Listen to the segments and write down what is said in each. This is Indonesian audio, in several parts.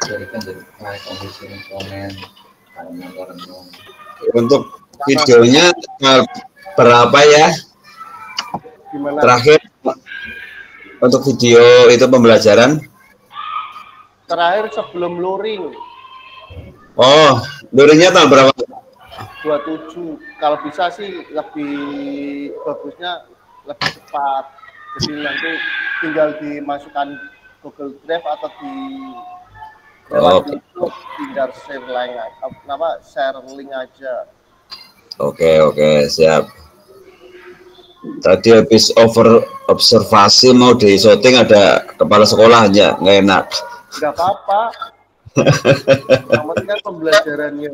Jadi kan jadi kondisi komponen renung. Untuk videonya berapa ya? Gimana? Terakhir untuk video itu pembelajaran. Terakhir sebelum luring. Oh, luringnya tahun berapa? 27. Kalau bisa sih lebih bagusnya lebih cepat. Jadi nanti tinggal dimasukkan Google Drive atau di lewat YouTube, tinggal share link aja. Oke, siap. Tadi habis observasi mau di syuting ada kepala sekolahnya, nggak enak. Nggak apa-apa. Yang penting kan pembelajarannya.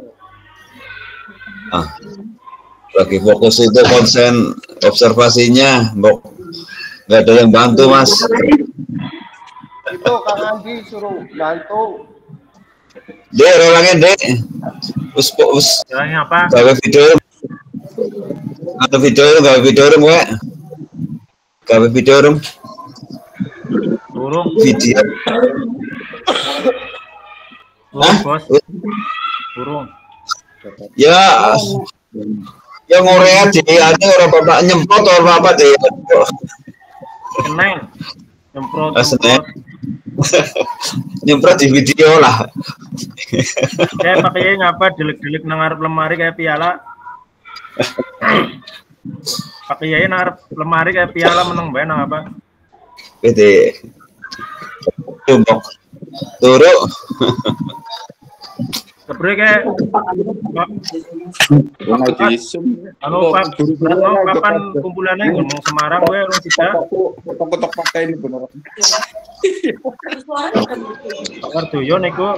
Lagi fokus itu konsen observasinya, nggak ada yang bantu Mas. Itu Kang Andi suruh bantu. Dek, ulangin Dek. Us. Apa? Gawe video. Atau video rum we. Gawe video rum. Burung. Video. Bos. Burung. Ya. Yang Korea ada orang bapak nyemprot orang apa deh. Seneng. Nyemprot. Nyemprot di video lah. Kayak pakai ngapa delik-delik nang arep lemari kayak piala. Pakai yai nang arep lemari kayak piala meneng bae nang apa? Gede. Tumbok. Turu. Sebenarnya kayak halo Pak, kapan kumpulannya ngomong Semarang gue orang kita kotok pakai ini bener. Pak Wardoyo niku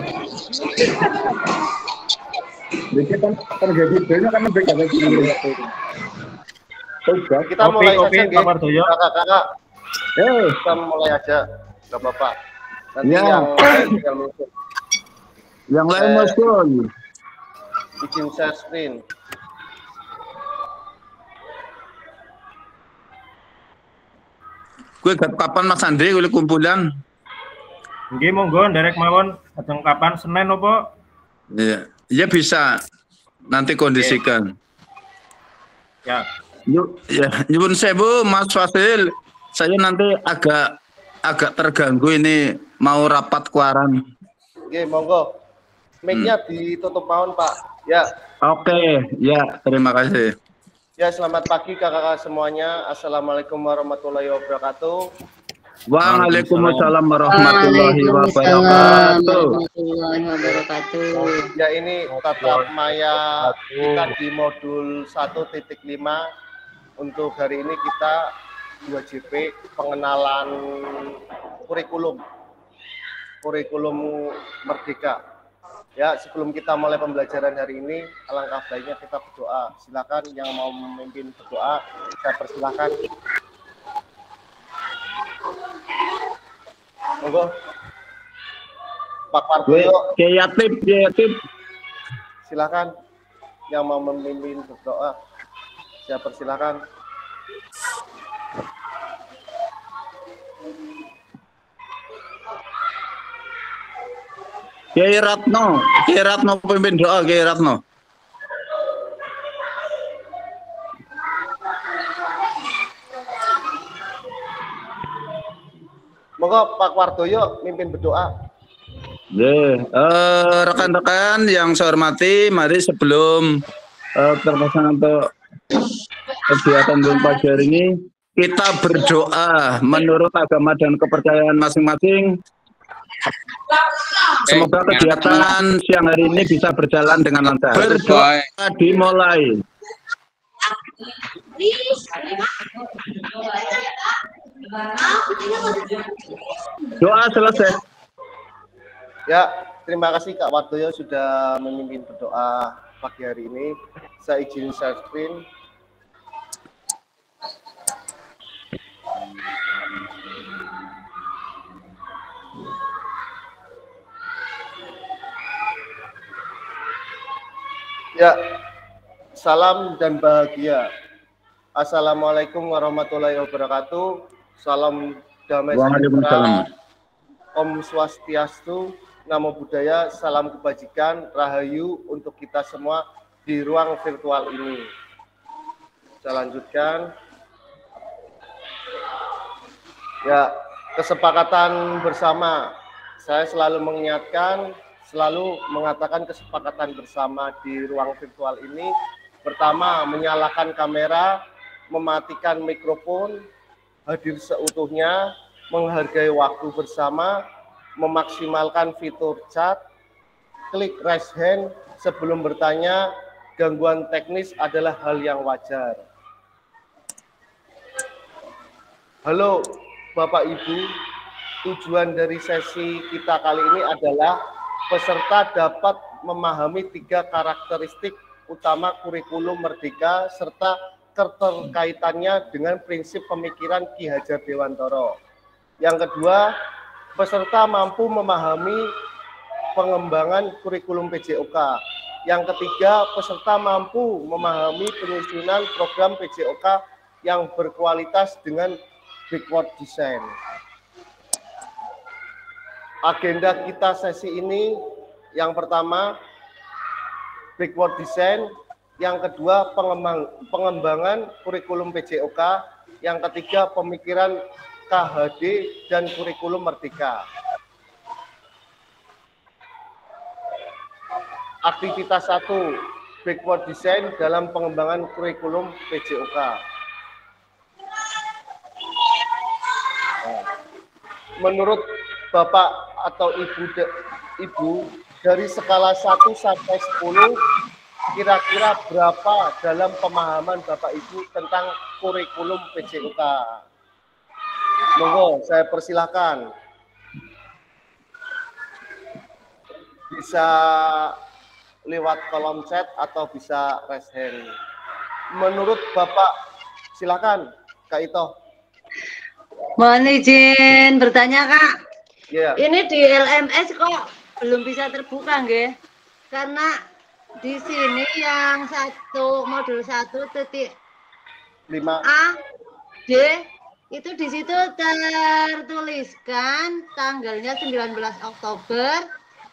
kan jadi videonya kan lebih kayak gini. Kita mulai aja Pak Wardoyo. Kakak. Kita mulai aja. Enggak apa-apa. Nanti yang tinggal muncul. Yang lain muncul. Bikin share screen. Gue kapan Mas Andre oleh kumpulan? Nggih monggo nderek mawon ajeng kapan Senin opo? Iya, ya bisa. Nanti kondisikan. Ya. Nyuwun sewu Mas Fasil. Saya nanti agak terganggu ini mau rapat kuaran. Oke, monggo. Mic-nya ditutup mawon, Pak. Ya. Oke, ya, terima kasih. Ya, selamat pagi kakak-kakak semuanya. Assalamualaikum warahmatullahi wabarakatuh. Waalaikumsalam warahmatullahi wabarakatuh. Ya, ini tatap maya kita di modul 1.5. Untuk hari ini kita 2JP pengenalan kurikulum Merdeka. Ya, sebelum kita mulai pembelajaran hari ini, alangkah baiknya kita berdoa. Silakan yang mau memimpin berdoa, saya persilahkan. Monggo. Pak Wardoyo. Kreatif. Silakan yang mau memimpin berdoa. Saya persilahkan. Kiai Ratno pemimpin doa Kiai Ratno. Monggo Pak Wardoyo mimpin berdoa. Rekan-rekan yang saya hormati, mari sebelum terpasang untuk kegiatan pagi hari ini, kita berdoa menurut agama dan kepercayaan masing-masing. Semoga kegiatan siang hari ini bisa berjalan dengan lancar. Berdoa dimulai. Doa selesai. Ya, terima kasih Kak Wardoyo sudah memimpin berdoa pagi hari ini. Saya izin share screen. Ya, salam dan bahagia. Assalamualaikum warahmatullahi wabarakatuh. Salam damai sejahtera. Om Swastiastu, Namo Buddhaya, salam kebajikan, rahayu untuk kita semua di ruang virtual ini. Saya lanjutkan. Ya, kesepakatan bersama. Saya selalu mengingatkan, selalu mengatakan kesepakatan bersama di ruang virtual ini. Pertama, menyalakan kamera, mematikan mikrofon, hadir seutuhnya, menghargai waktu bersama, memaksimalkan fitur chat, klik raise hand sebelum bertanya, gangguan teknis adalah hal yang wajar. Halo Bapak Ibu, tujuan dari sesi kita kali ini adalah peserta dapat memahami 3 karakteristik utama kurikulum Merdeka serta keterkaitannya dengan prinsip pemikiran Ki Hajar Dewantara. Yang kedua, peserta mampu memahami pengembangan kurikulum PJOK. Yang ketiga, peserta mampu memahami penyusunan program PJOK yang berkualitas dengan backward design. Agenda kita sesi ini, yang pertama, backward design, yang kedua, pengembangan kurikulum PJOK, yang ketiga, pemikiran KHD dan kurikulum Merdeka. Aktivitas 1, backward design dalam pengembangan kurikulum PJOK. Menurut Bapak atau Ibu, dari skala 1 sampai 10, kira-kira berapa dalam pemahaman Bapak Ibu tentang kurikulum PJOK? Monggo, saya persilahkan. Bisa lewat kolom chat atau bisa raise hand. Menurut Bapak, silakan Kak Ito. Mohon izin bertanya, Kak. Yeah. Ini di LMS kok belum bisa terbuka, nggih? Karena di sini yang modul 1.5A D itu di situ tertuliskan tanggalnya 19 Oktober,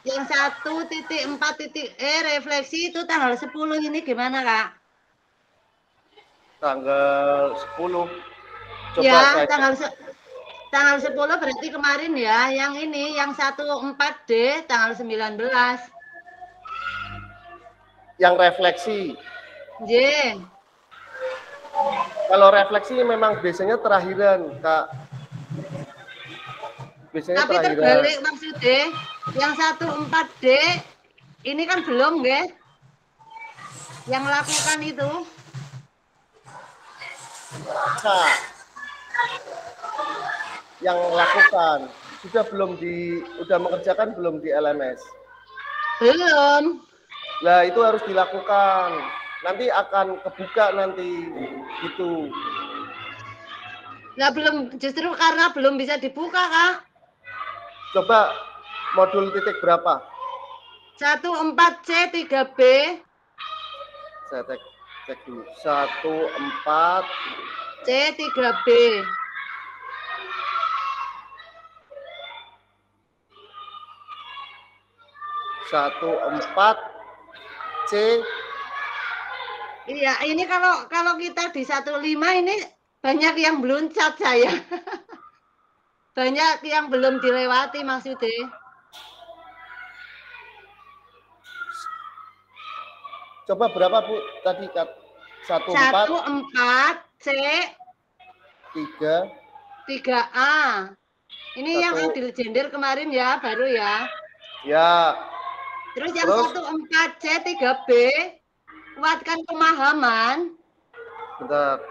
yang 1.4.E refleksi itu tanggal 10 ini gimana, Kak? Tanggal 10. Coba ya, saya... tanggal 10 berarti kemarin ya. Yang ini yang 14D tanggal 19. Yang refleksi. J. Kalau refleksi memang biasanya terakhiran, Kak. Biasanya tapi terakhiran. terbalik maksudnya. Yang 14D ini kan belum, nggih? Yang lakukan itu. Kak, yang lakukan sudah mengerjakan belum di LMS? Belum. Nah, itu harus dilakukan. Nanti akan kebuka nanti gitu. Nah, belum, justru karena belum bisa dibuka, Kak. Coba modul titik berapa? 14C 3B. Saya cek dulu. 14C 3B. 14C. Iya, ini kalau kita di 15 ini banyak yang belum cat saya. Banyak yang belum dilewati maksudnya. Coba berapa, Bu? Tadi 14C 3A. Ini yang adil gender kemarin ya, baru ya. Ya. Terus yang 14C 3B, kuatkan pemahaman. Bentar.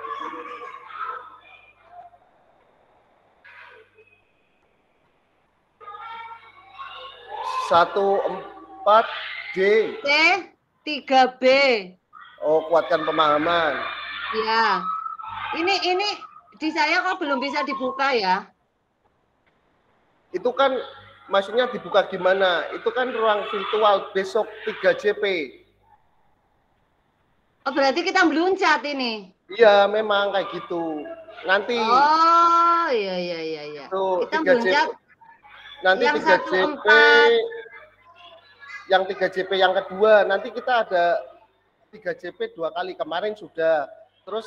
Satu 4D. C 3B. Oh, kuatkan pemahaman. Ya. Ini di saya kok belum bisa dibuka ya? Itu kan maksudnya dibuka gimana? Itu kan ruang virtual besok 3JP. Oh, berarti kita belum chat ini. Iya, memang kayak gitu. Nanti. Oh, iya. Tuh, kita belum chat. nanti Yang 3JP 14. yang 3JP yang kedua nanti kita ada 3JP 2 kali, kemarin sudah. Terus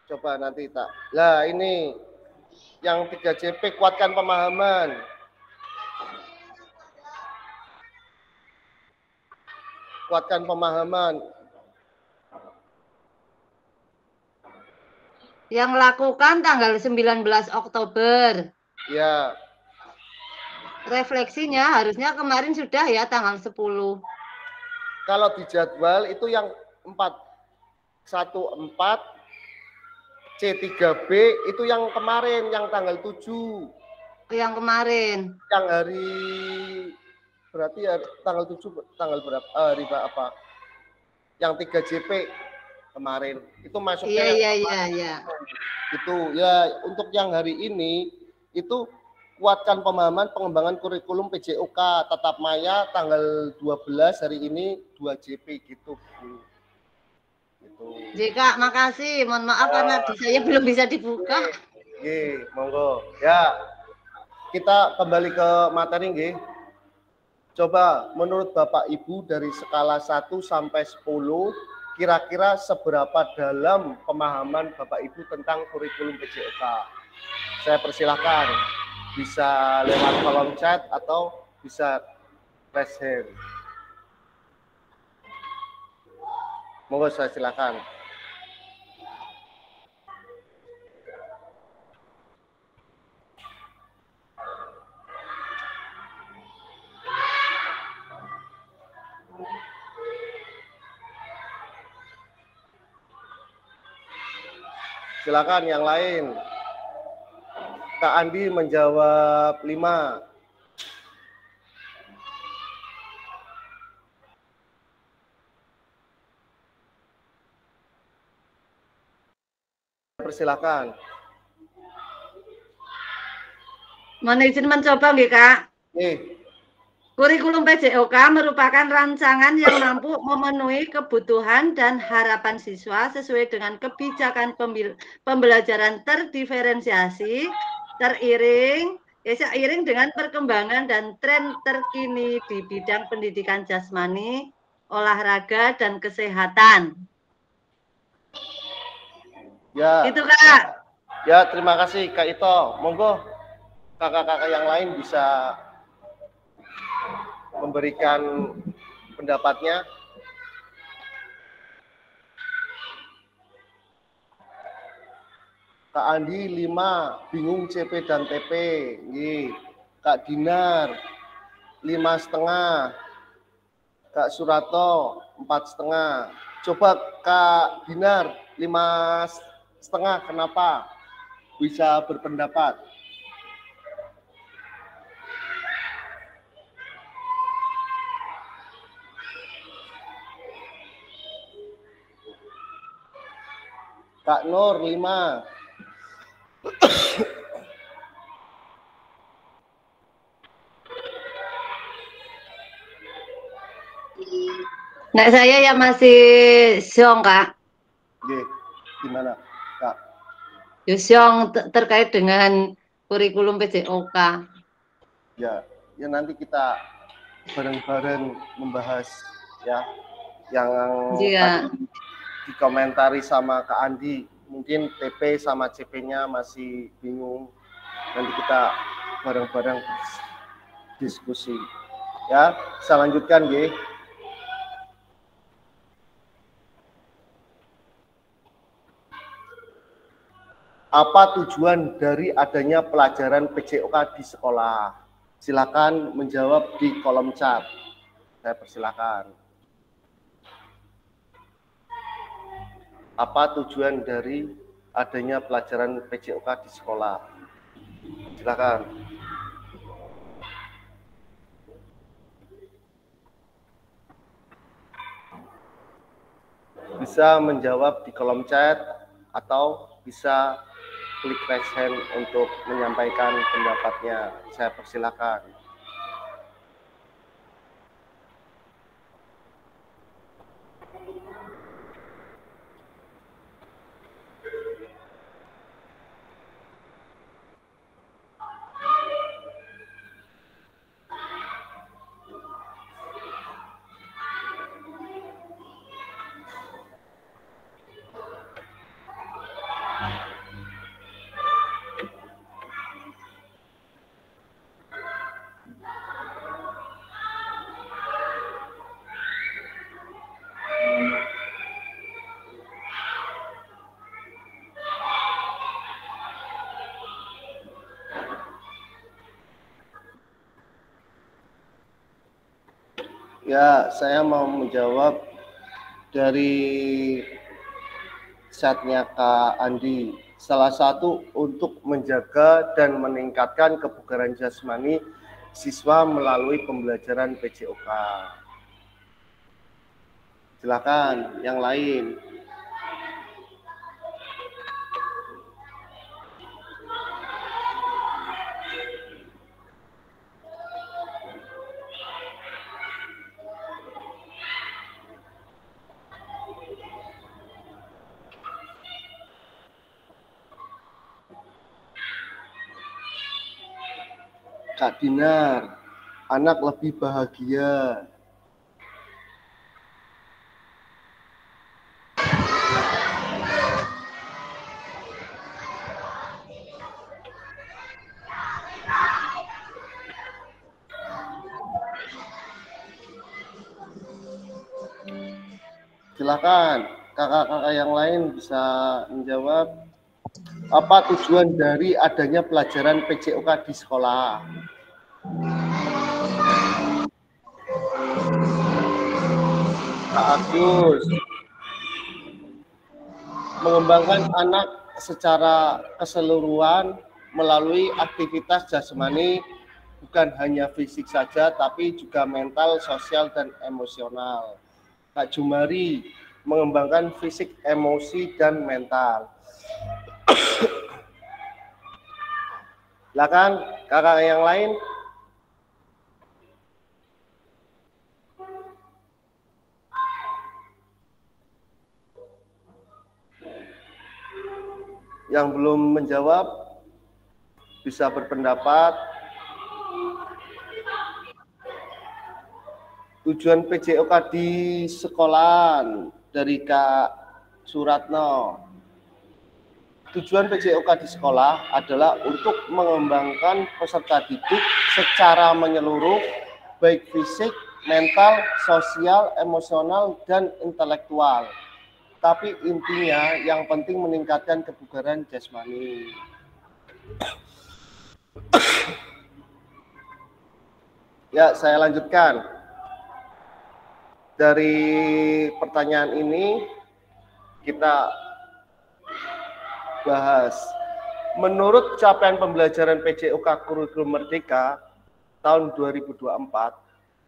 coba nanti tak. Lah ini yang 3JP kuatkan pemahaman. Kuatkan pemahaman. Yang lakukan tanggal 19 Oktober. Ya, Refleksinya harusnya kemarin sudah ya tanggal 10. kalau di jadwal itu yang 414 C3B itu yang kemarin, yang tanggal 7. Yang kemarin. Yang hari berarti ya tanggal 7 tanggal berapa? Hari apa? Yang 3JP kemarin. Itu masuknya Iya. Itu ya untuk yang hari ini itu kuatkan pemahaman pengembangan kurikulum PJOK tatap maya tanggal 12 hari ini 2JP gitu, Bu. Gitu. Jika makasih, mohon maaf karena di saya belum bisa dibuka. Nggih, monggo. Ya. Kita kembali ke materi nggih. Coba menurut Bapak Ibu dari skala 1 sampai 10 kira-kira seberapa dalam pemahaman Bapak Ibu tentang kurikulum PJOK? Saya persilahkan bisa lewat kolom chat atau bisa raise hand. Monggo saya silakan. Silakan yang lain. Kak Andi menjawab 5. Persilakan. Mohon izin mencoba nggih, Kak. Nih, Kurikulum PJOK merupakan rancangan yang mampu memenuhi kebutuhan dan harapan siswa sesuai dengan kebijakan pembelajaran terdiferensiasi, seiring dengan perkembangan dan tren terkini di bidang pendidikan jasmani, olahraga, dan kesehatan. ya. Itu, Kak. Ya, terima kasih Kak Ito. Monggo kakak-kakak yang lain bisa memberikan pendapatnya. Kak Andi 5, bingung CP dan TP. Nggih. Kak Dinar 5,5. Kak Surato 4,5. Coba Kak Dinar 5,5. Kenapa bisa berpendapat? Kak Nur 5. Nah, saya ya masih Syong, Kak. Oke, gimana, Kak? Syong terkait dengan kurikulum PJOK. Ya nanti kita bareng-bareng membahas ya yang Iya. tadi dikomentari sama Kak Andi. Mungkin TP sama CP-nya masih bingung. Nanti kita bareng-bareng diskusi. Ya, saya lanjutkan, nggih. Apa tujuan dari adanya pelajaran PJOK di sekolah? Silakan menjawab di kolom chat. Saya persilakan. Apa tujuan dari adanya pelajaran PJOK di sekolah? Silakan. Bisa menjawab di kolom chat atau bisa klik raise hand untuk menyampaikan pendapatnya. Saya persilakan. Ya, saya mau menjawab dari chatnya Kak Andi. Salah satu untuk menjaga dan meningkatkan kebugaran jasmani siswa melalui pembelajaran PJOK. Silakan yang lain. Kak Dinar, anak lebih bahagia. Silakan, kakak-kakak yang lain bisa menjawab. Apa tujuan dari adanya pelajaran PJOK di sekolah? Kak Agus, mengembangkan anak secara keseluruhan melalui aktivitas jasmani, bukan hanya fisik saja, tapi juga mental, sosial, dan emosional. Kak Jumari, mengembangkan fisik, emosi, dan mental. Silakan kakak yang lain. Yang belum menjawab bisa berpendapat. Tujuan PJOK di sekolahan dari Kak Suratno. Tujuan PJOK di sekolah adalah untuk mengembangkan peserta didik secara menyeluruh, baik fisik, mental, sosial, emosional, dan intelektual. Tapi intinya yang penting meningkatkan kebugaran jasmani. Ya, saya lanjutkan. Dari pertanyaan ini kita bahas. Menurut capaian pembelajaran PJOK Kurikulum Merdeka tahun 2024,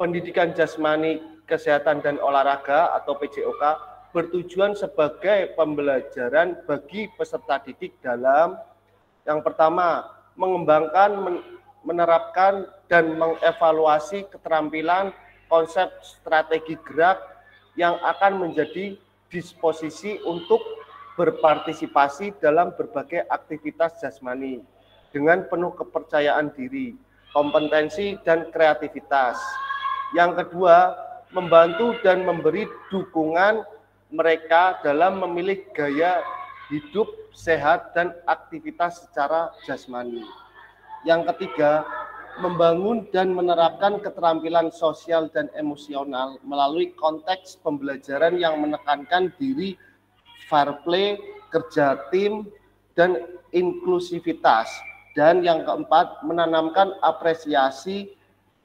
pendidikan jasmani, kesehatan, dan olahraga atau PJOK bertujuan sebagai pembelajaran bagi peserta didik dalam yang pertama, mengembangkan, menerapkan, dan mengevaluasi keterampilan konsep strategi gerak yang akan menjadi disposisi untuk berpartisipasi dalam berbagai aktivitas jasmani dengan penuh kepercayaan diri, kompetensi, dan kreativitas. Yang kedua, membantu dan memberi dukungan mereka dalam memilih gaya hidup sehat dan aktivitas secara jasmani. Yang ketiga, membangun dan menerapkan keterampilan sosial dan emosional melalui konteks pembelajaran yang menekankan diri, fair play, kerja tim, dan inklusivitas. Dan yang keempat, menanamkan apresiasi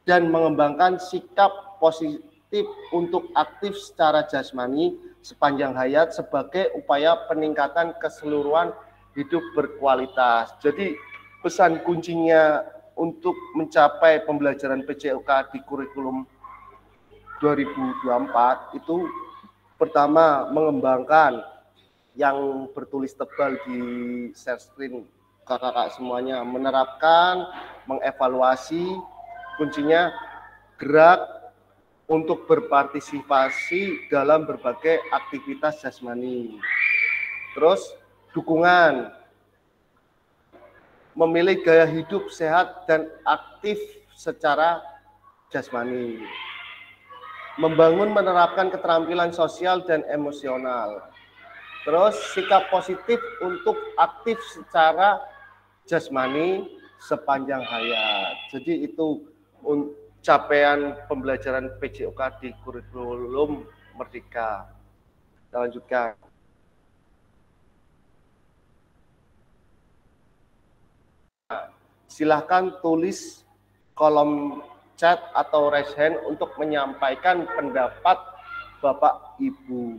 dan mengembangkan sikap positif untuk aktif secara jasmani sepanjang hayat sebagai upaya peningkatan keseluruhan hidup berkualitas. Jadi pesan kuncinya untuk mencapai pembelajaran PJOK di kurikulum 2024 itu pertama mengembangkan yang bertulis tebal di share screen kakak-kakak semuanya, menerapkan, mengevaluasi, kuncinya gerak untuk berpartisipasi dalam berbagai aktivitas jasmani. Terus dukungan, memilih gaya hidup sehat dan aktif secara jasmani. Membangun menerapkan keterampilan sosial dan emosional. Terus sikap positif untuk aktif secara jasmani sepanjang hayat. Jadi itu capaian pembelajaran PJOK di kurikulum Merdeka. Kita lanjutkan. Silahkan tulis kolom chat atau raise hand untuk menyampaikan pendapat Bapak Ibu.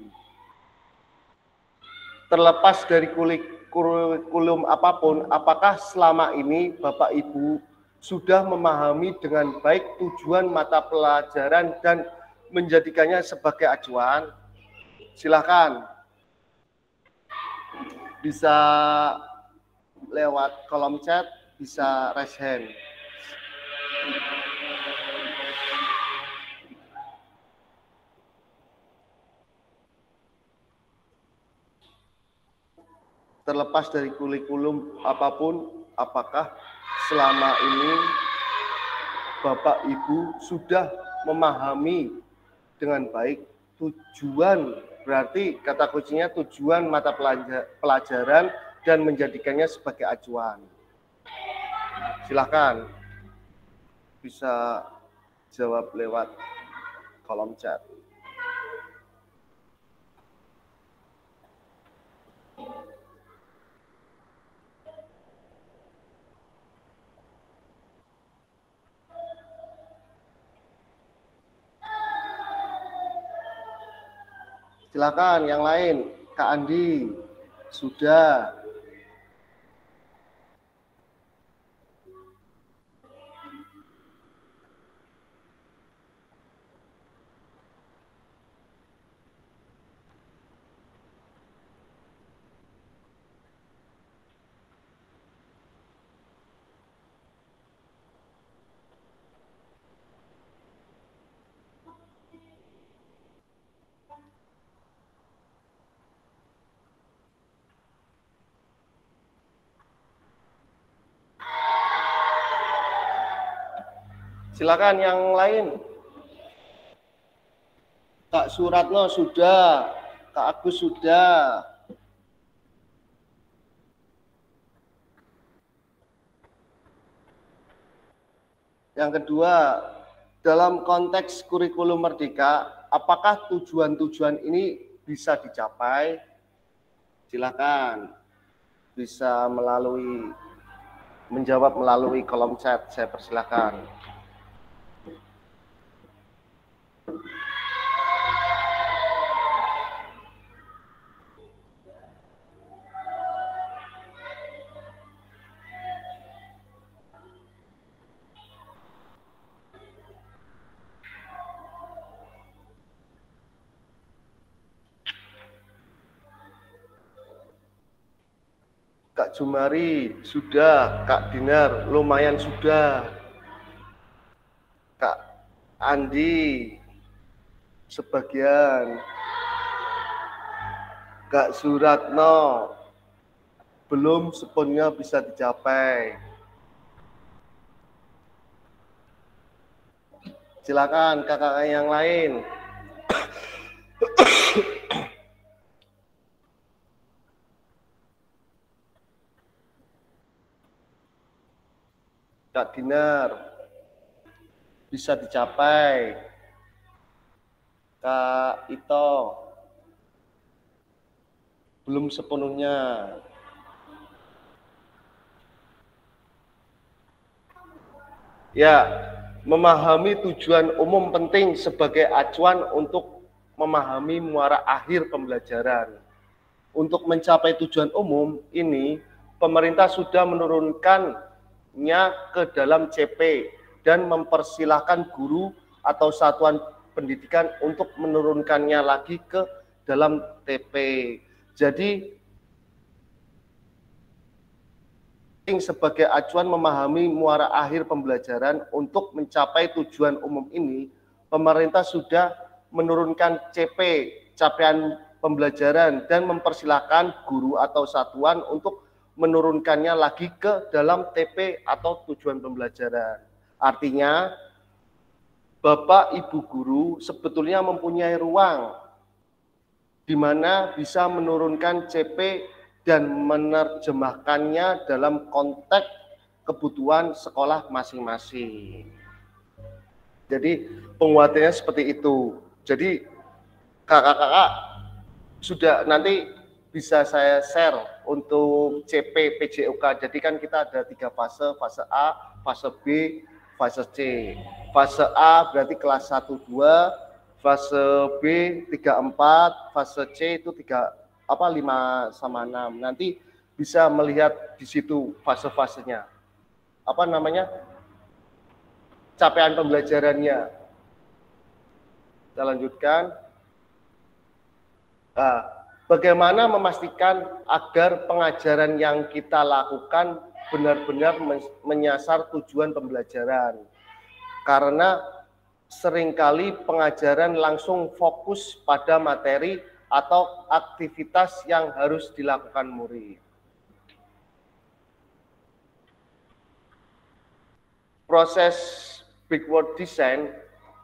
Terlepas dari kurikulum apapun, apakah selama ini Bapak Ibu sudah memahami dengan baik tujuan mata pelajaran dan menjadikannya sebagai acuan? Silakan. Bisa lewat kolom chat, bisa raise hand. Terlepas dari kurikulum apapun, apakah selama ini Bapak Ibu sudah memahami dengan baik tujuan, berarti kata kuncinya tujuan mata pelajaran dan menjadikannya sebagai acuan. Silakan bisa jawab lewat kolom chat. Silakan yang lain, Kak Andi, sudah. Silakan yang lain. Kak Suratno sudah, Kak Agus sudah. Yang kedua, dalam konteks kurikulum merdeka, apakah tujuan-tujuan ini bisa dicapai? Silakan bisa menjawab melalui kolom chat, saya persilakan. Kak Jumari sudah, Kak Dinar lumayan sudah, Kak Andi sebagian, Kak Suratno belum sepenuhnya bisa dicapai. Silakan kakak yang lain. Kak Dinar bisa dicapai. Kak Ito belum sepenuhnya. Ya, memahami tujuan umum penting sebagai acuan untuk memahami muara akhir pembelajaran. Untuk mencapai tujuan umum ini, pemerintah sudah menurunkannya ke dalam CP dan mempersilahkan guru atau satuan pendidikan untuk menurunkannya lagi ke dalam TP. Jadi sebagai acuan memahami muara akhir pembelajaran untuk mencapai tujuan umum ini, pemerintah sudah menurunkan CP, capaian pembelajaran, dan mempersilahkan guru atau satuan untuk menurunkannya lagi ke dalam TP atau tujuan pembelajaran. Artinya, Bapak Ibu guru sebetulnya mempunyai ruang di mana bisa menurunkan CP dan menerjemahkannya dalam konteks kebutuhan sekolah masing-masing. Jadi penguatannya seperti itu. Jadi kakak-kakak sudah nanti bisa saya share untuk CP PJOK. Jadi kan kita ada 3 fase, fase A, fase B, fase C. Fase A berarti kelas 1 2, fase B 3 4, fase C itu 5 sama 6. Nanti bisa melihat di situ fase-fasenya. Apa namanya? Capaian pembelajarannya. Kita lanjutkan. Nah, bagaimana memastikan agar pengajaran yang kita lakukan benar-benar menyasar tujuan pembelajaran? Karena seringkali pengajaran langsung fokus pada materi atau aktivitas yang harus dilakukan murid. Proses backward design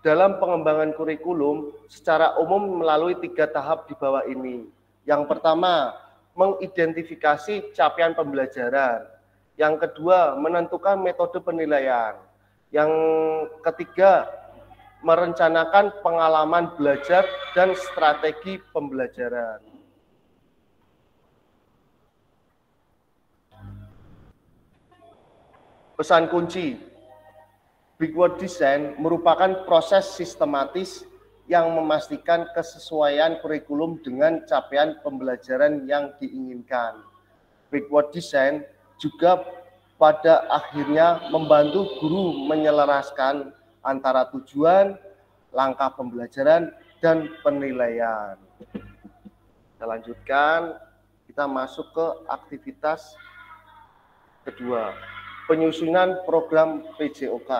dalam pengembangan kurikulum secara umum melalui 3 tahap di bawah ini. Yang pertama, mengidentifikasi capaian pembelajaran. Yang kedua, menentukan metode penilaian. Yang ketiga, merencanakan pengalaman belajar dan strategi pembelajaran. Pesan kunci. Backward design merupakan proses sistematis yang memastikan kesesuaian kurikulum dengan capaian pembelajaran yang diinginkan. Backward design juga pada akhirnya membantu guru menyelaraskan antara tujuan, langkah pembelajaran, dan penilaian. Kita lanjutkan, kita masuk ke aktivitas kedua, penyusunan program PJOK.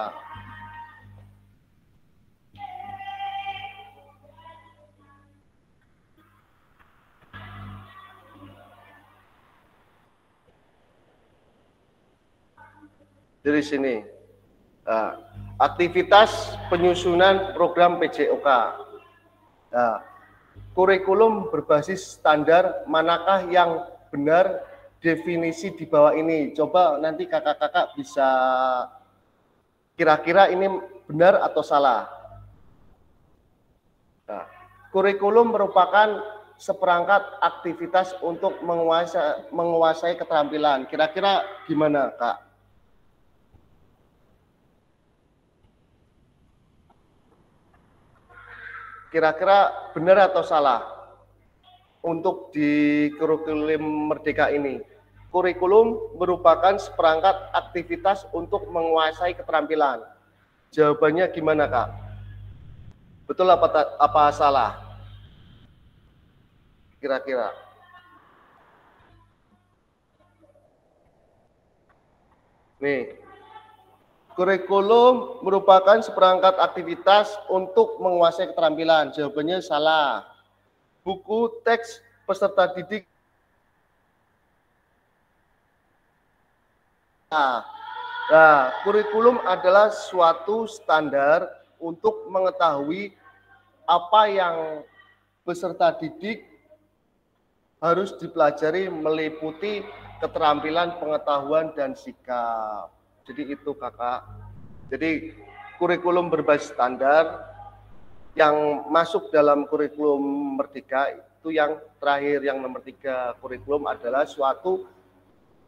Dari sini, aktivitas penyusunan program PJOK. Kurikulum berbasis standar, manakah yang benar? Definisi di bawah ini. Coba nanti kakak-kakak bisa kira-kira ini benar atau salah. Kurikulum merupakan seperangkat aktivitas untuk menguasai keterampilan. Kira-kira gimana, Kak? Kira-kira benar atau salah untuk di kurikulum Merdeka ini? Kurikulum merupakan seperangkat aktivitas untuk menguasai keterampilan. Jawabannya gimana, Kak? Betul apa salah? Kira-kira. Nih. Kurikulum merupakan seperangkat aktivitas untuk menguasai keterampilan. Jawabannya salah. Buku teks peserta didik. Nah, kurikulum adalah suatu standar untuk mengetahui apa yang peserta didik harus dipelajari meliputi keterampilan, pengetahuan, dan sikap. Jadi itu, kakak. Jadi kurikulum berbasis standar yang masuk dalam kurikulum Merdeka itu yang terakhir, yang nomor 3. Kurikulum adalah suatu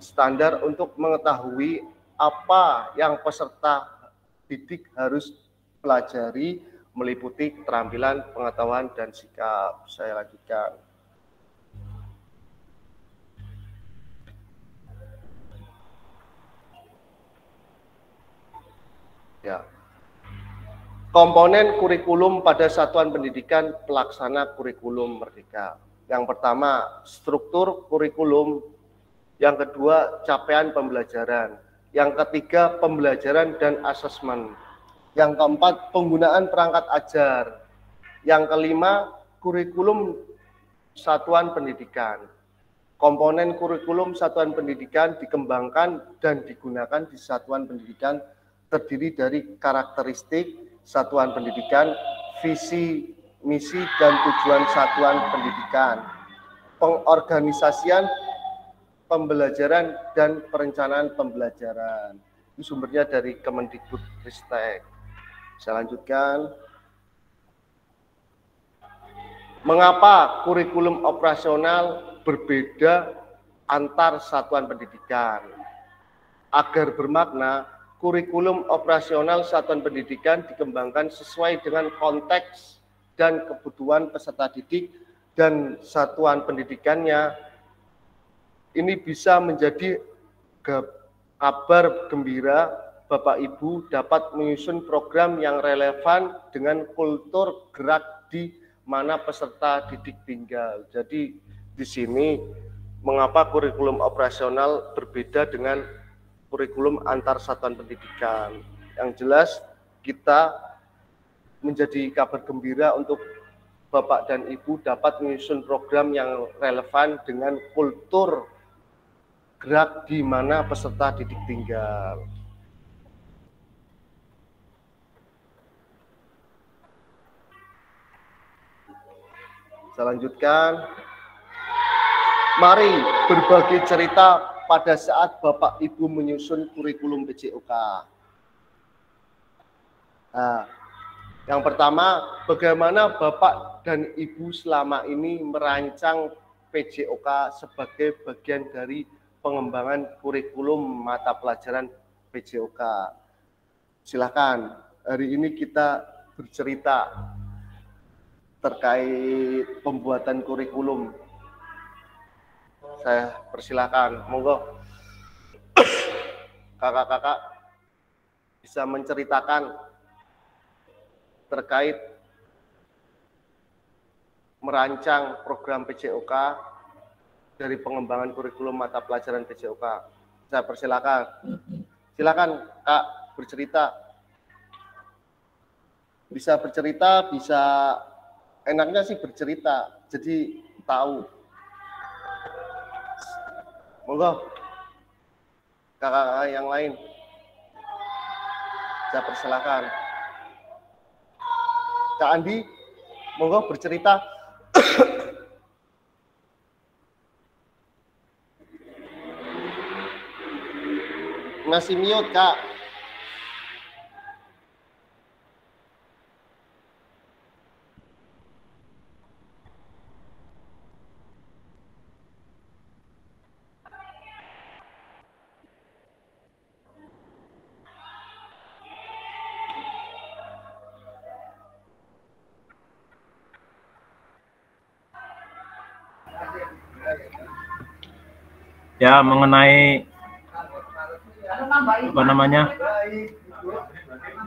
standar untuk mengetahui apa yang peserta didik harus pelajari meliputi keterampilan, pengetahuan, dan sikap. Saya lanjutkan. Ya. Komponen kurikulum pada satuan pendidikan pelaksana kurikulum Merdeka. Yang pertama, struktur kurikulum. Yang kedua, capaian pembelajaran. Yang ketiga, pembelajaran dan asesmen. Yang keempat, penggunaan perangkat ajar. Yang kelima, kurikulum satuan pendidikan. Komponen kurikulum satuan pendidikan dikembangkan dan digunakan di satuan pendidikan terdiri dari karakteristik satuan pendidikan, visi, misi, dan tujuan satuan pendidikan, pengorganisasian pembelajaran, dan perencanaan pembelajaran. Itu sumbernya dari Kemendikbudristek. Saya lanjutkan. Mengapa kurikulum operasional berbeda antar satuan pendidikan? Agar bermakna, kurikulum operasional satuan pendidikan dikembangkan sesuai dengan konteks dan kebutuhan peserta didik dan satuan pendidikannya. Ini bisa menjadi kabar gembira Bapak Ibu dapat menyusun program yang relevan dengan kultur gerak di mana peserta didik tinggal. Jadi di sini mengapa kurikulum operasional berbeda dengan kurikulum antar satuan pendidikan. Yang jelas kita menjadi kabar gembira untuk Bapak dan Ibu dapat menyusun program yang relevan dengan kultur gerak di mana peserta didik tinggal. Saya lanjutkan. Mari berbagi cerita pada saat Bapak Ibu menyusun kurikulum PJOK. Nah, yang pertama, bagaimana Bapak dan Ibu selama ini merancang PJOK sebagai bagian dari pengembangan kurikulum mata pelajaran PJOK. Silakan, hari ini kita bercerita terkait pembuatan kurikulum. Saya persilakan, monggo kakak-kakak bisa menceritakan terkait merancang program PJOK dari pengembangan kurikulum mata pelajaran PJOK. Saya persilakan. Silakan Kak bercerita. Bisa bercerita, bisa enaknya sih bercerita. Jadi tahu. Monggo kakak-kakak yang lain. Saya persilakan. Kak Andi, monggo bercerita. Masih mute, Kak. Ya, mengenai apa namanya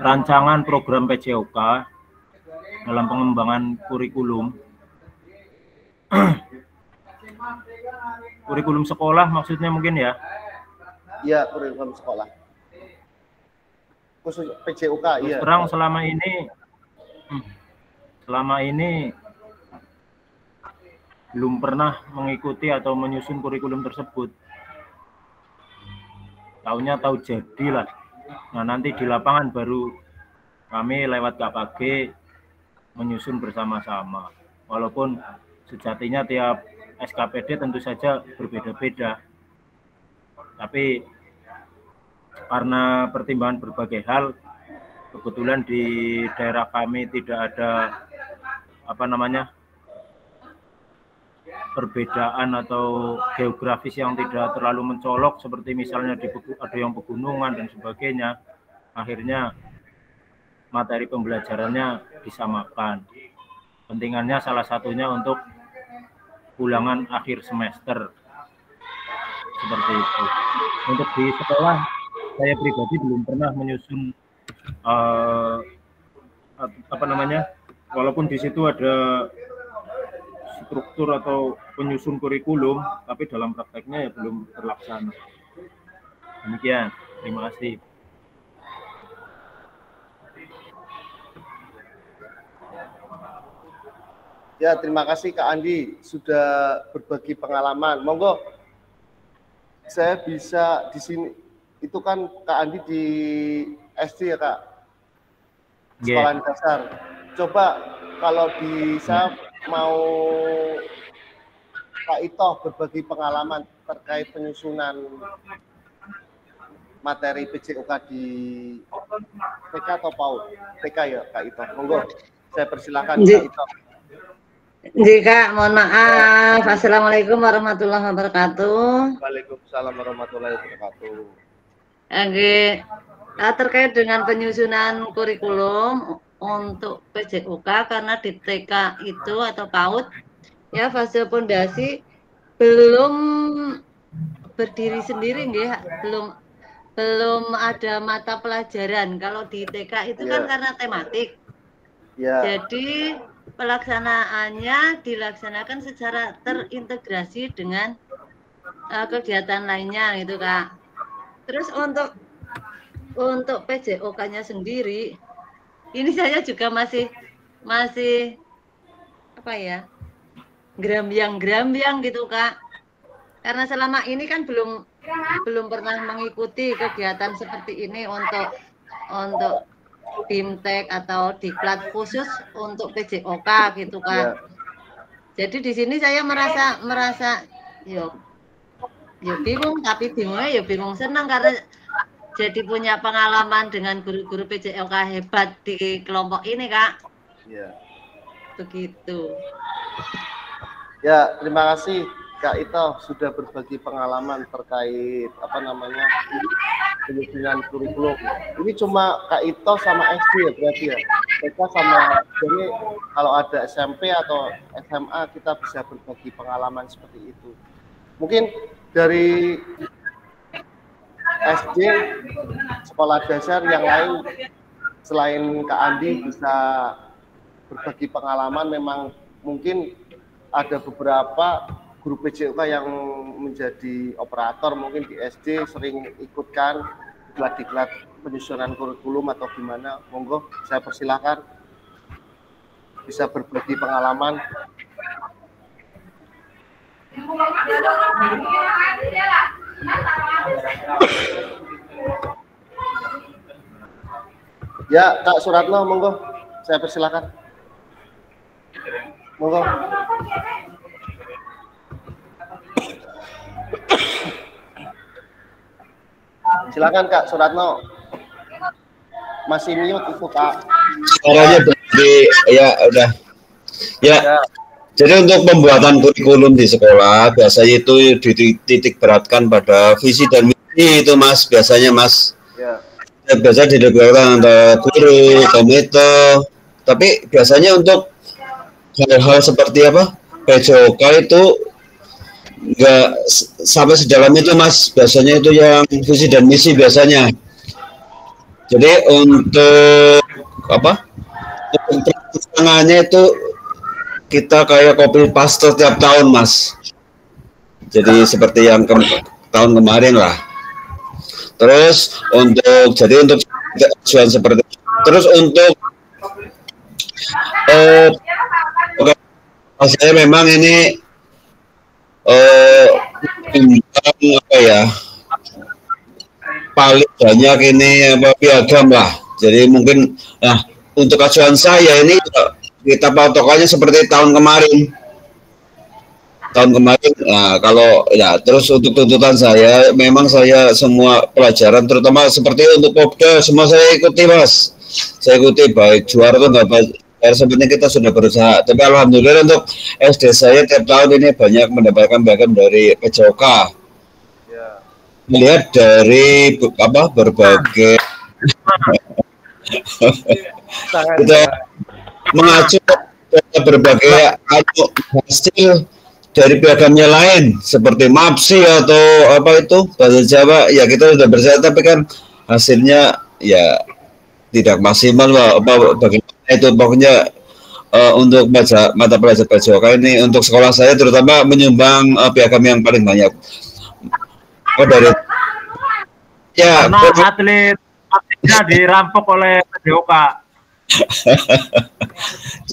rancangan program PJOK dalam pengembangan kurikulum kurikulum sekolah maksudnya mungkin ya? Iya, kurikulum sekolah. Khusus PJOK, iya. Terang selama ini belum pernah mengikuti atau menyusun kurikulum tersebut. Taunya tahu jadilah. Nah, nanti di lapangan baru kami lewat KPG menyusun bersama-sama. Walaupun sejatinya tiap SKPD tentu saja berbeda-beda. Tapi karena pertimbangan berbagai hal, kebetulan di daerah kami tidak ada perbedaan atau geografis yang tidak terlalu mencolok seperti misalnya ada yang pegunungan dan sebagainya. Akhirnya materi pembelajarannya disamakan. Pentingannya salah satunya untuk ulangan akhir semester seperti itu. Untuk di sekolah saya pribadi belum pernah menyusun walaupun di situ ada struktur atau penyusun kurikulum, tapi dalam prakteknya ya belum terlaksana. Demikian, terima kasih. Ya, terima kasih Kak Andi sudah berbagi pengalaman. Monggo, saya bisa di sini. Itu kan Kak Andi di SD ya Kak, sekolah dasar. Coba kalau bisa mau Kak Ito berbagi pengalaman terkait penyusunan materi PJOK di PK atau PAUD? PK ya Kak Ito. Monggo, saya persilakan Kak Ito. Kak, mohon maaf. Assalamualaikum warahmatullahi wabarakatuh. Waalaikumsalam warahmatullahi wabarakatuh. Oke, Nah, terkait dengan penyusunan kurikulum untuk PJOK karena di TK itu atau PAUD ya fase pondasi belum berdiri sendiri nggih, belum ada mata pelajaran. Kalau di TK itu kan karena tematik. Jadi pelaksanaannya dilaksanakan secara terintegrasi dengan kegiatan lainnya gitu Kak. Terus untuk PJOK-nya sendiri, ini saya juga masih apa ya, gerambiang gitu Kak. Karena selama ini kan belum pernah mengikuti kegiatan seperti ini untuk BIMTEK atau diklat khusus untuk PJOK gitu Kak. Jadi di sini saya merasa yo bingung, tapi bingungnya bingung senang karena jadi punya pengalaman dengan guru-guru PJOK hebat di kelompok ini, Kak. Iya. Begitu. Ya, terima kasih Kak Ito sudah berbagi pengalaman terkait penyusunan kurikulum. Ini cuma Kak Ito sama SD ya berarti ya. Kita sama, jadi kalau ada SMP atau SMA kita bisa berbagi pengalaman seperti itu. Mungkin dari SD, sekolah dasar yang lain selain Kak Andi bisa berbagi pengalaman. Memang mungkin ada beberapa guru PJOK yang menjadi operator mungkin di SD sering ikutkan diklat penyusunan kurikulum atau gimana. Monggo saya persilahkan bisa berbagi pengalaman. Ya, Kak Suratno, monggo, saya persilakan. Monggo. Silakan Kak Suratno. Masih mute itu Kak. Suaranya berarti ya udah. Ya. Jadi untuk pembuatan kurikulum di sekolah biasanya itu dititik beratkan pada visi dan misi itu Mas, biasanya Mas. Ya. Biasa dideklarasikan antara guru, komite, tapi biasanya untuk hal-hal seperti apa PJOK itu nggak sampai sedalam itu Mas, biasanya itu yang visi dan misi biasanya. Jadi untuk apa tangannya itu kita kayak copy paste setiap tahun Mas, jadi seperti yang tahun kemarin lah. Terus untuk tujuan seperti itu. Terus untuk saya memang ini apa ya, paling banyak ini piagam lah. Jadi mungkin untuk acuan saya ini kita patokannya seperti tahun kemarin. Nah kalau ya terus untuk tuntutan saya, memang saya semua pelajaran terutama seperti untuk Popda semua saya ikuti Mas. Saya ikuti baik juara atau enggak, sebenarnya kita sudah berusaha. Tapi alhamdulillah untuk SD saya tiap tahun ini banyak mendapatkan bagian dari PJOK. Melihat dari berbagai kita mengacu berbagai hasil dari piagamnya lain seperti MAPSI atau apa itu bahasa Jawa ya, kita sudah berusaha tapi kan hasilnya ya tidak maksimal lah. Bagaimana itu pokoknya untuk mata pelajaran PJOK ini untuk sekolah saya terutama menyumbang piagam yang paling banyak. Dari ya atletnya dirampok oleh PJOK.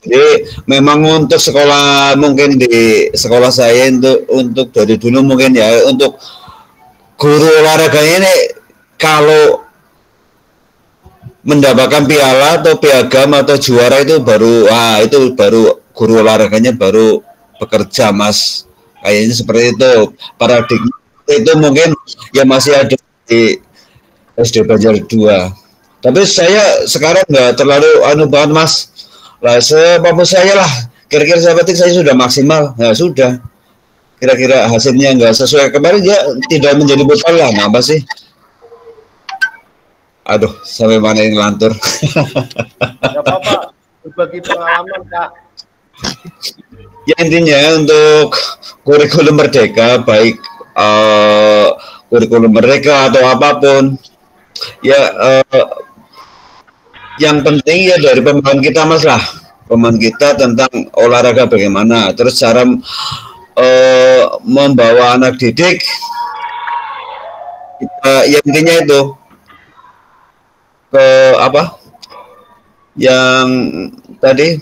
Jadi memang untuk sekolah, mungkin di sekolah saya untuk dari dulu mungkin ya untuk guru olahraga ini kalau mendapatkan piala atau piagam atau juara itu baru guru olahraganya baru bekerja Mas, kayaknya seperti itu paradigma itu mungkin ya masih ada di SD Banjar 2. Tapi saya sekarang nggak terlalu banget Mas. Lah sepapun saya lah, kira-kira saya sudah maksimal. Nah sudah, kira-kira hasilnya nggak sesuai kemarin ya tidak menjadi beban lah. Apa sih? Aduh, sampai mana yang ngelantur. Gak apa-apa, berbagi pengalaman Kak. Ya intinya untuk kurikulum merdeka, baik kurikulum merdeka atau apapun, ya yang penting ya dari pemahaman kita Mas lah, pemahaman kita tentang olahraga bagaimana, terus cara membawa anak didik, ya intinya itu ke apa yang tadi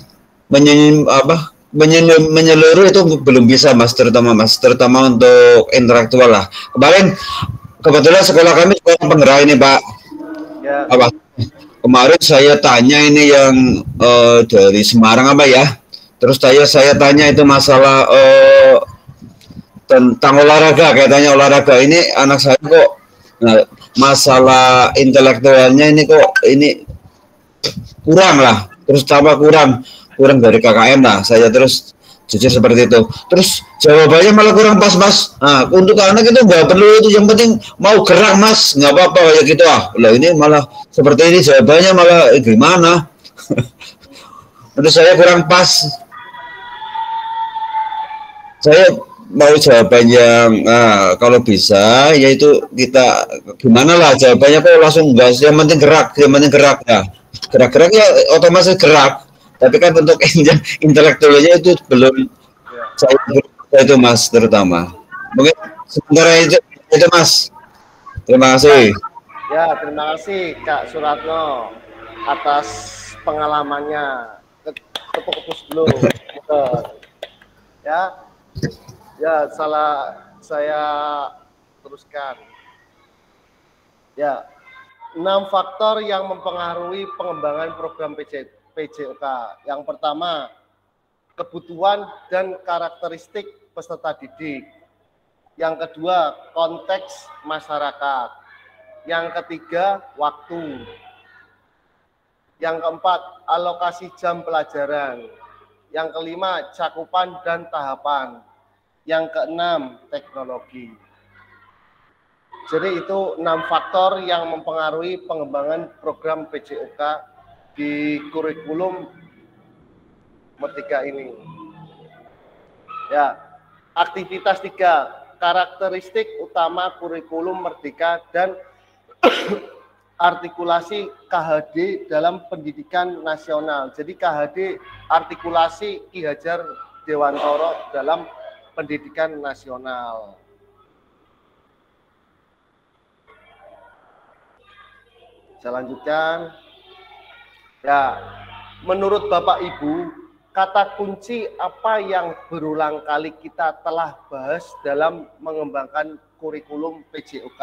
menyeluruh itu belum bisa Mas, terutama untuk intelektual lah. Kemarin kebetulan sekolah kami sekolah penggerak ini Pak. Ya. Apa? Kemarin saya tanya ini yang dari Semarang apa ya? Terus saya tanya itu masalah tentang olahraga, kayak tanya olahraga ini anak saya kok, nah, masalah intelektualnya ini kok ini kurang lah, terus tambah kurang dari KKM lah. Saya terus jujur seperti itu. Terus jawabannya malah kurang pas Mas. Nah, untuk anak itu nggak perlu itu, yang penting mau gerak Mas, nggak apa-apa kayak gitu Lah ini malah seperti ini jawabannya malah gimana? Menurut saya kurang pas. Saya mau jawaban yang kalau bisa yaitu kita gimana lah jawabannya kok langsung enggak, yang penting gerak ya. Gerak-gerak ya otomatis gerak. Tapi kan untuk intelektualnya itu belum saya itu Mas, terutama. Mungkin sementara itu Mas. Terima kasih. Ya, terima kasih Kak Suratno atas pengalamannya. Tepuk-tepuk dulu. Ya, saya teruskan. Ya, 6 faktor yang mempengaruhi pengembangan program PJOK. Yang pertama, kebutuhan dan karakteristik peserta didik. Yang kedua, konteks masyarakat. Yang ketiga, waktu. Yang keempat, alokasi jam pelajaran. Yang kelima, cakupan dan tahapan. Yang keenam, teknologi. Jadi itu 6 faktor yang mempengaruhi pengembangan program PJOK di kurikulum Merdeka ini. Ya, aktivitas 3, karakteristik utama kurikulum Merdeka dan artikulasi KHD dalam pendidikan nasional. Jadi KHD artikulasi Ki Hajar Dewantara dalam pendidikan nasional. Saya lanjutkan. Ya, menurut Bapak Ibu, kata kunci apa yang berulang kali kita telah bahas dalam mengembangkan kurikulum PJOK?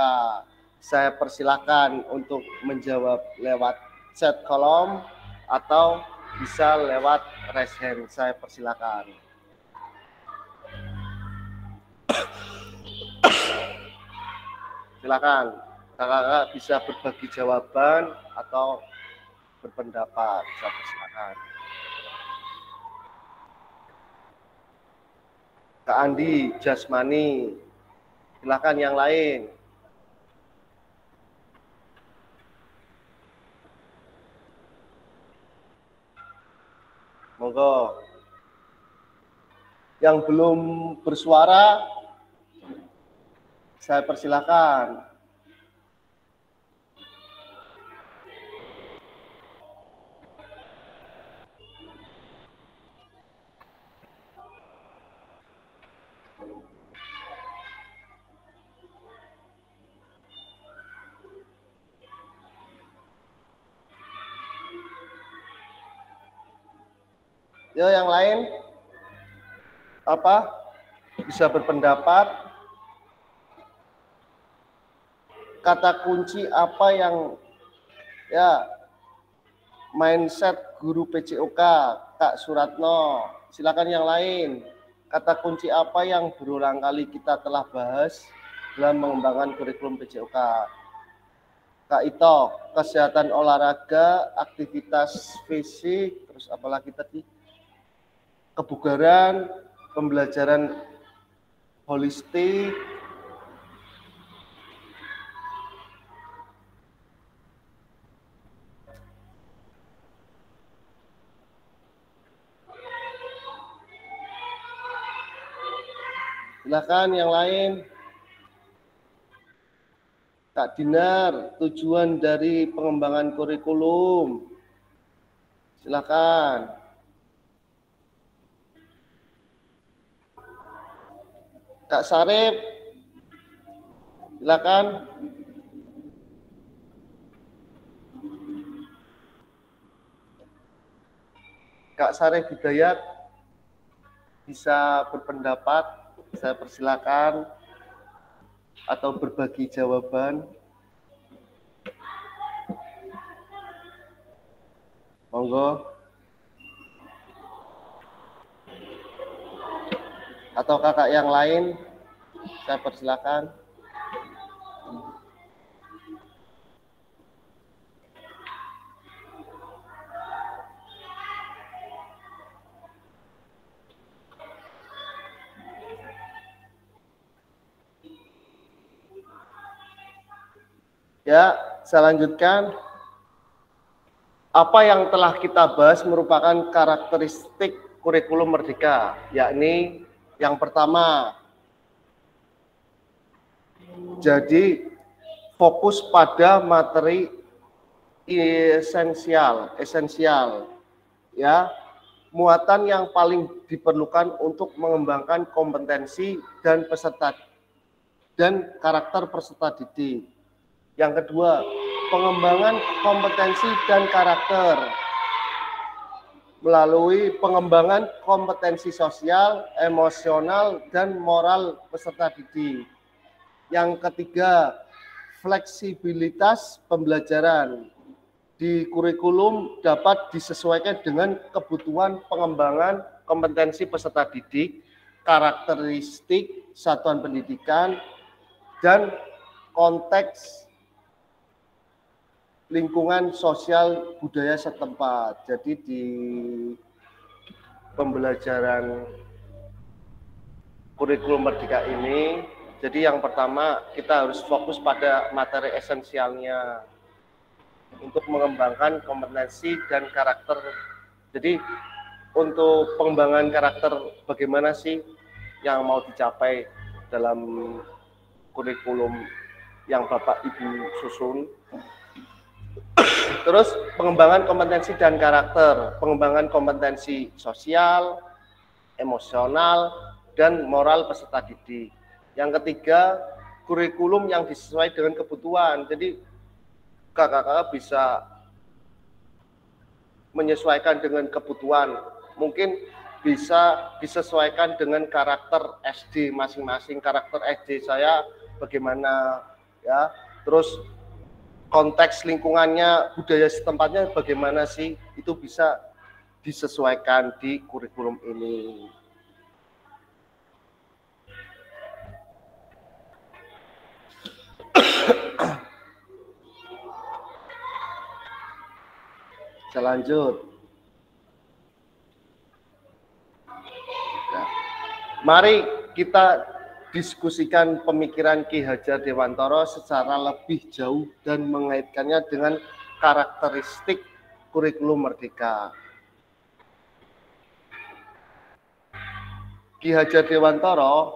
Saya persilakan untuk menjawab lewat chat kolom atau bisa lewat raise hand. Saya persilakan. Silakan, kakak-kakak bisa berbagi jawaban atau berpendapat. Saya persilakan. Kak Andi, Jasmani, silakan yang lain. Monggo. Yang belum bersuara, saya persilakan. Yo, yang lain apa bisa berpendapat? Kata kunci apa yang ya mindset guru PJOK Kak Suratno? Silakan yang lain. Kata kunci apa yang berulang kali kita telah bahas dalam mengembangkan kurikulum PJOK? Kak Ito, kesehatan olahraga, aktivitas fisik, terus apalagi tadi? Kebugaran, pembelajaran holistik, Silakan yang lain. Kak Dinar, tujuan dari pengembangan kurikulum. Silakan. Kak Sarip, silakan. Kak Sarip Hidayat bisa berpendapat, saya persilakan, atau berbagi jawaban. Monggo. Atau kakak yang lain, saya persilakan. Ya, saya lanjutkan. Apa yang telah kita bahas merupakan karakteristik kurikulum merdeka, yakni yang pertama, jadi fokus pada materi esensial, ya, muatan yang paling diperlukan untuk mengembangkan kompetensi dan karakter peserta didik. Yang kedua, pengembangan kompetensi dan karakter melalui pengembangan kompetensi sosial, emosional, dan moral peserta didik. Yang ketiga, fleksibilitas pembelajaran di kurikulum dapat disesuaikan dengan kebutuhan pengembangan kompetensi peserta didik, karakteristik satuan pendidikan, dan konteks lingkungan sosial budaya setempat. Jadi di pembelajaran kurikulum merdeka ini, jadi yang pertama kita harus fokus pada materi esensialnya untuk mengembangkan kompetensi dan karakter. Jadi untuk pengembangan karakter bagaimana sih yang mau dicapai dalam kurikulum yang Bapak Ibu susun. Terus pengembangan kompetensi dan karakter, pengembangan kompetensi sosial, emosional, dan moral peserta didik. Yang ketiga, kurikulum yang disesuaikan dengan kebutuhan. Jadi kakak-kakak bisa menyesuaikan dengan kebutuhan. Mungkin bisa disesuaikan dengan karakter SD masing-masing. Karakter SD saya bagaimana, ya. Terus konteks lingkungannya, budaya setempatnya bagaimana sih, itu bisa disesuaikan di kurikulum ini. Saya lanjut. Nah, mari kita diskusikan pemikiran Ki Hajar Dewantara secara lebih jauh dan mengaitkannya dengan karakteristik kurikulum merdeka. Ki Hajar Dewantara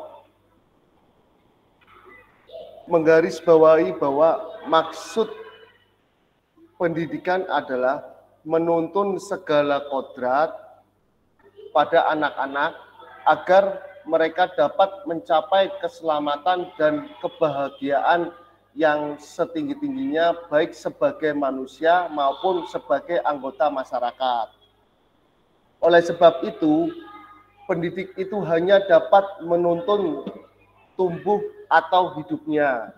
menggarisbawahi bahwa maksud pendidikan adalah menuntun segala kodrat pada anak-anak agar mereka dapat mencapai keselamatan dan kebahagiaan yang setinggi-tingginya baik sebagai manusia maupun sebagai anggota masyarakat. Oleh sebab itu, pendidik itu hanya dapat menuntun tumbuh atau hidupnya.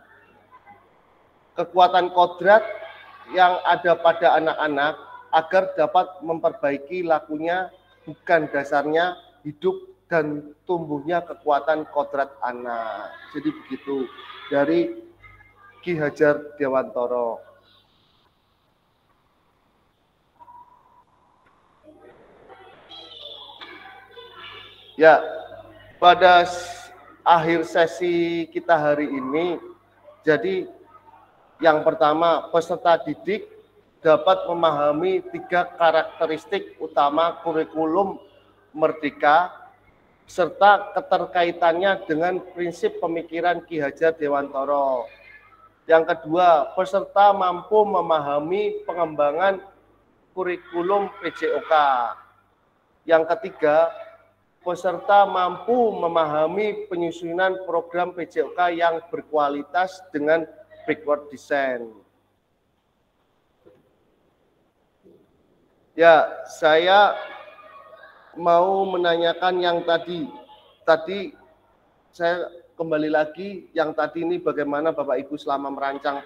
Kekuatan kodrat yang ada pada anak-anak agar dapat memperbaiki lakunya bukan dasarnya hidup dan tumbuhnya kekuatan kodrat anak. Jadi begitu dari Ki Hajar Dewantara. Ya, pada akhir sesi kita hari ini, jadi yang pertama, peserta didik dapat memahami 3 karakteristik utama kurikulum merdeka serta keterkaitannya dengan prinsip pemikiran Ki Hajar Dewantara. Yang kedua, peserta mampu memahami pengembangan kurikulum PJOK. Yang ketiga, peserta mampu memahami penyusunan program PJOK yang berkualitas dengan backward design. Ya, saya mau menanyakan yang tadi. Tadi saya kembali lagi, yang tadi ini bagaimana Bapak Ibu selama merancang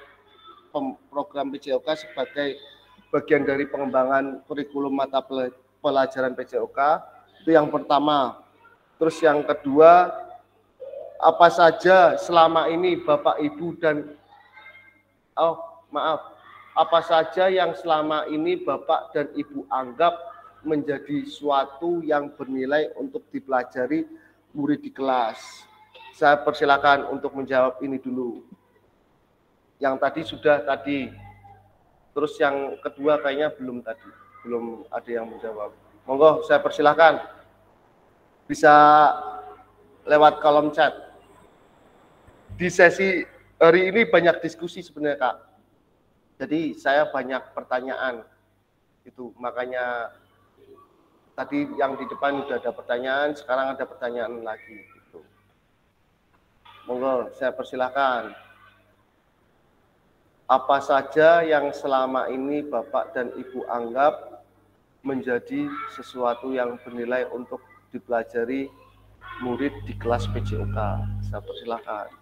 program PJOK sebagai bagian dari pengembangan kurikulum mata pelajaran PJOK. Itu yang pertama. Terus yang kedua, apa saja selama ini Bapak Ibu dan apa saja yang selama ini Bapak dan Ibu anggap menjadi suatu yang bernilai untuk dipelajari murid di kelas. Saya persilakan untuk menjawab ini dulu. Yang tadi sudah tadi. Terus yang kedua kayaknya belum tadi. Belum ada yang menjawab. Monggo, saya persilakan. Bisa lewat kolom chat. Di sesi hari ini banyak diskusi sebenarnya, Kak. Jadi saya banyak pertanyaan. Itu makanya tadi yang di depan sudah ada pertanyaan, sekarang ada pertanyaan lagi. Gitu. Monggo, saya persilakan. Apa saja yang selama ini Bapak dan Ibu anggap menjadi sesuatu yang bernilai untuk dipelajari murid di kelas PJOK? Saya persilakan.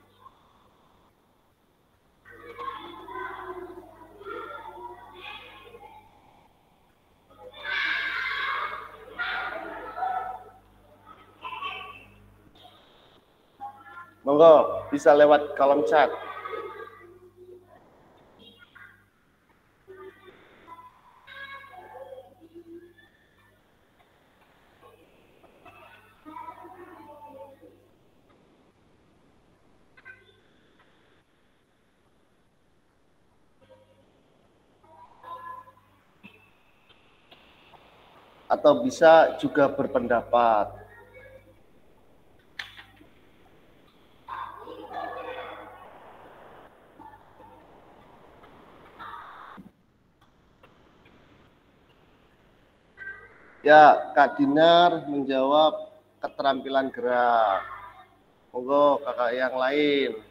Monggo, bisa lewat kolom chat. Atau bisa juga berpendapat. Ya, Kak Dinar menjawab keterampilan gerak. Monggo kakak yang lain.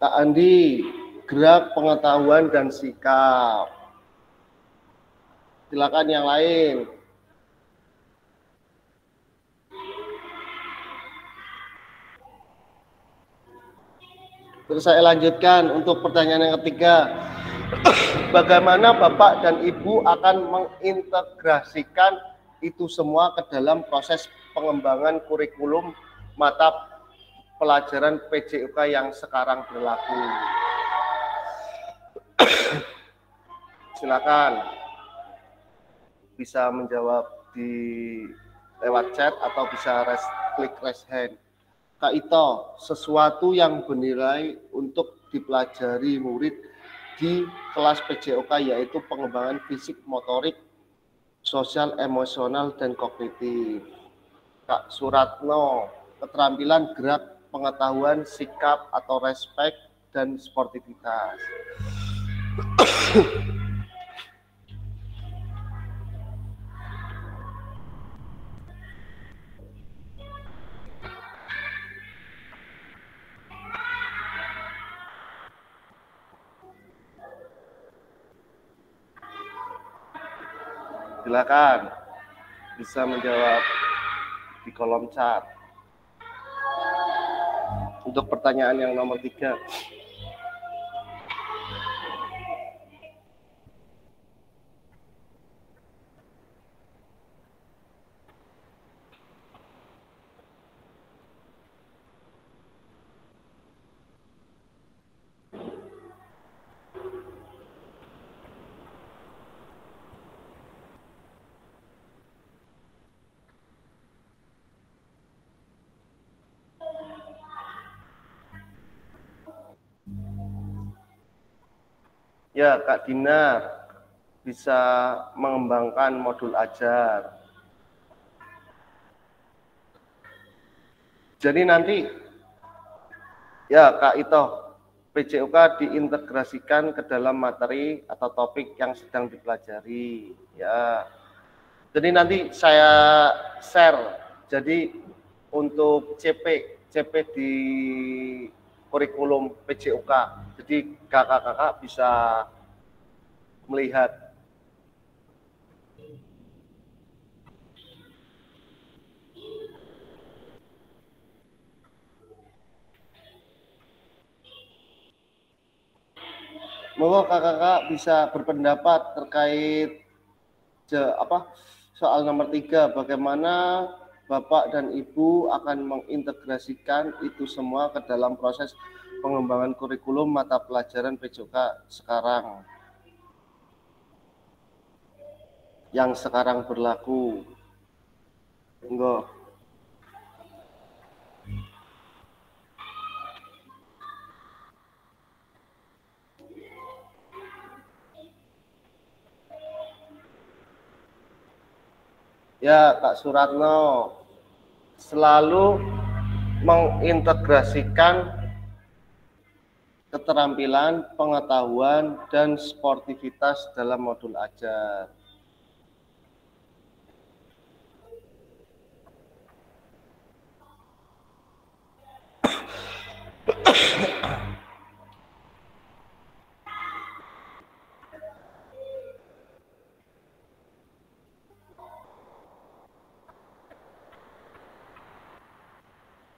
Kak Andi, gerak, pengetahuan, dan sikap. Silakan yang lain. Terus saya lanjutkan untuk pertanyaan yang ketiga. Bagaimana Bapak dan Ibu akan mengintegrasikan itu semua ke dalam proses pengembangan kurikulum mata pelajaran PJOK yang sekarang berlaku? Silakan bisa menjawab di lewat chat atau bisa klik raise hand. Kak Ito, sesuatu yang bernilai untuk dipelajari murid di kelas PJOK yaitu pengembangan fisik, motorik, sosial, emosional, dan kognitif. Kak Suratno, keterampilan gerak, pengetahuan, sikap atau respek, dan sportivitas. Silakan bisa menjawab di kolom chat. Untuk pertanyaan yang nomor 3. Ya, Kak Dinar bisa mengembangkan modul ajar. Jadi nanti ya Kak Ito, PJOK diintegrasikan ke dalam materi atau topik yang sedang dipelajari. Ya, jadi nanti saya share. Jadi untuk CP di kurikulum PJOK. Jadi kakak-kakak bisa melihat. Monggo kakak-kakak bisa berpendapat terkait soal nomor 3, bagaimana Bapak dan Ibu akan mengintegrasikan itu semua ke dalam proses pengembangan kurikulum mata pelajaran PJOK sekarang yang sekarang berlaku. Monggo. Ya, Kak Suratno, selalu mengintegrasikan keterampilan, pengetahuan, dan sportivitas dalam modul ajar.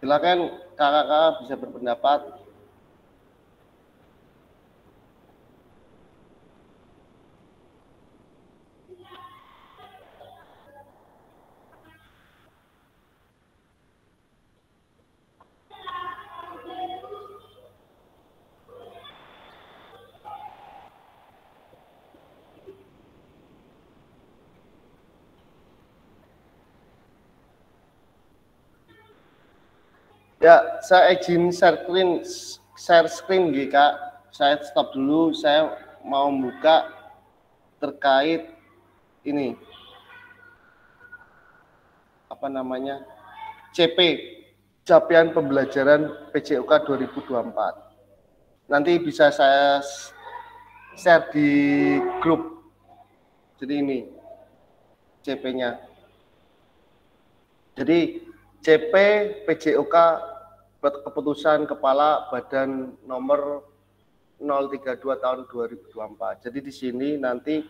Silakan kakak-kakak bisa berpendapat. Ya, saya izin share screen gitu, Kak. Saya stop dulu, saya mau buka terkait ini. Apa namanya? CP, capaian pembelajaran PJOK 2024. Nanti bisa saya share di grup. Jadi ini CP-nya. Jadi CP PJOK keputusan Kepala Badan nomor 032 tahun 2024. Jadi di sini nanti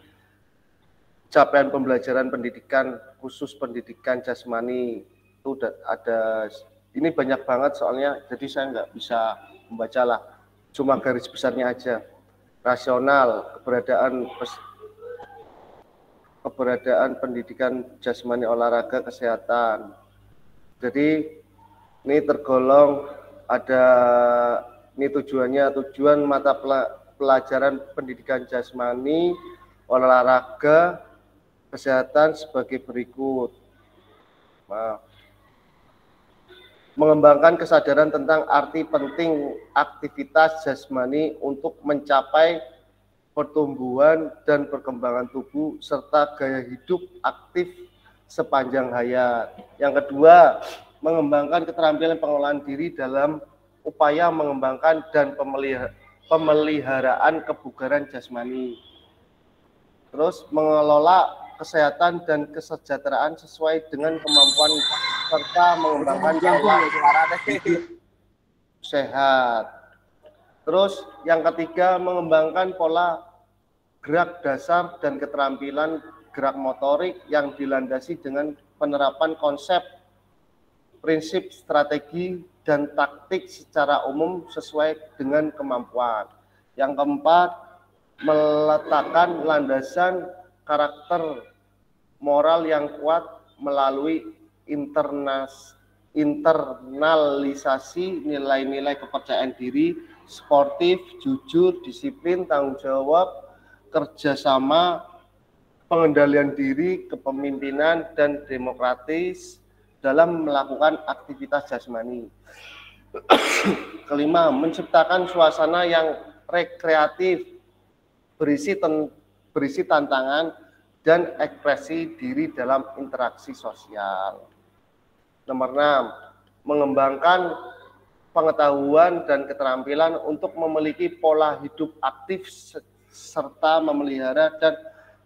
capaian pembelajaran pendidikan khusus pendidikan jasmani itu ada, ini banyak banget soalnya, jadi saya nggak bisa membaca lah, cuma garis besarnya aja. Rasional, keberadaan pendidikan jasmani, olahraga, kesehatan. Jadi ini tergolong ada, ini tujuan mata pelajaran pendidikan jasmani, olahraga, kesehatan sebagai berikut. Mengembangkan kesadaran tentang arti penting aktivitas jasmani untuk mencapai pertumbuhan dan perkembangan tubuh serta gaya hidup aktif sepanjang hayat. Yang kedua, mengembangkan keterampilan pengelolaan diri dalam upaya mengembangkan dan pemeliharaan kebugaran jasmani. Terus mengelola kesehatan dan kesejahteraan sesuai dengan kemampuan serta mengembangkan pola hidup sehat. Terus yang ketiga, mengembangkan pola gerak dasar dan keterampilan gerak motorik yang dilandasi dengan penerapan konsep, prinsip, strategi, dan taktik secara umum sesuai dengan kemampuan. Yang keempat, meletakkan landasan karakter moral yang kuat melalui internalisasi nilai-nilai kepercayaan diri, sportif, jujur, disiplin, tanggung jawab, kerjasama, pengendalian diri, kepemimpinan, dan demokratis dalam melakukan aktivitas jasmani. Kelima, menciptakan suasana yang rekreatif, berisi tantangan, dan ekspresi diri dalam interaksi sosial. Nomor 6, mengembangkan pengetahuan dan keterampilan untuk memiliki pola hidup aktif serta memelihara dan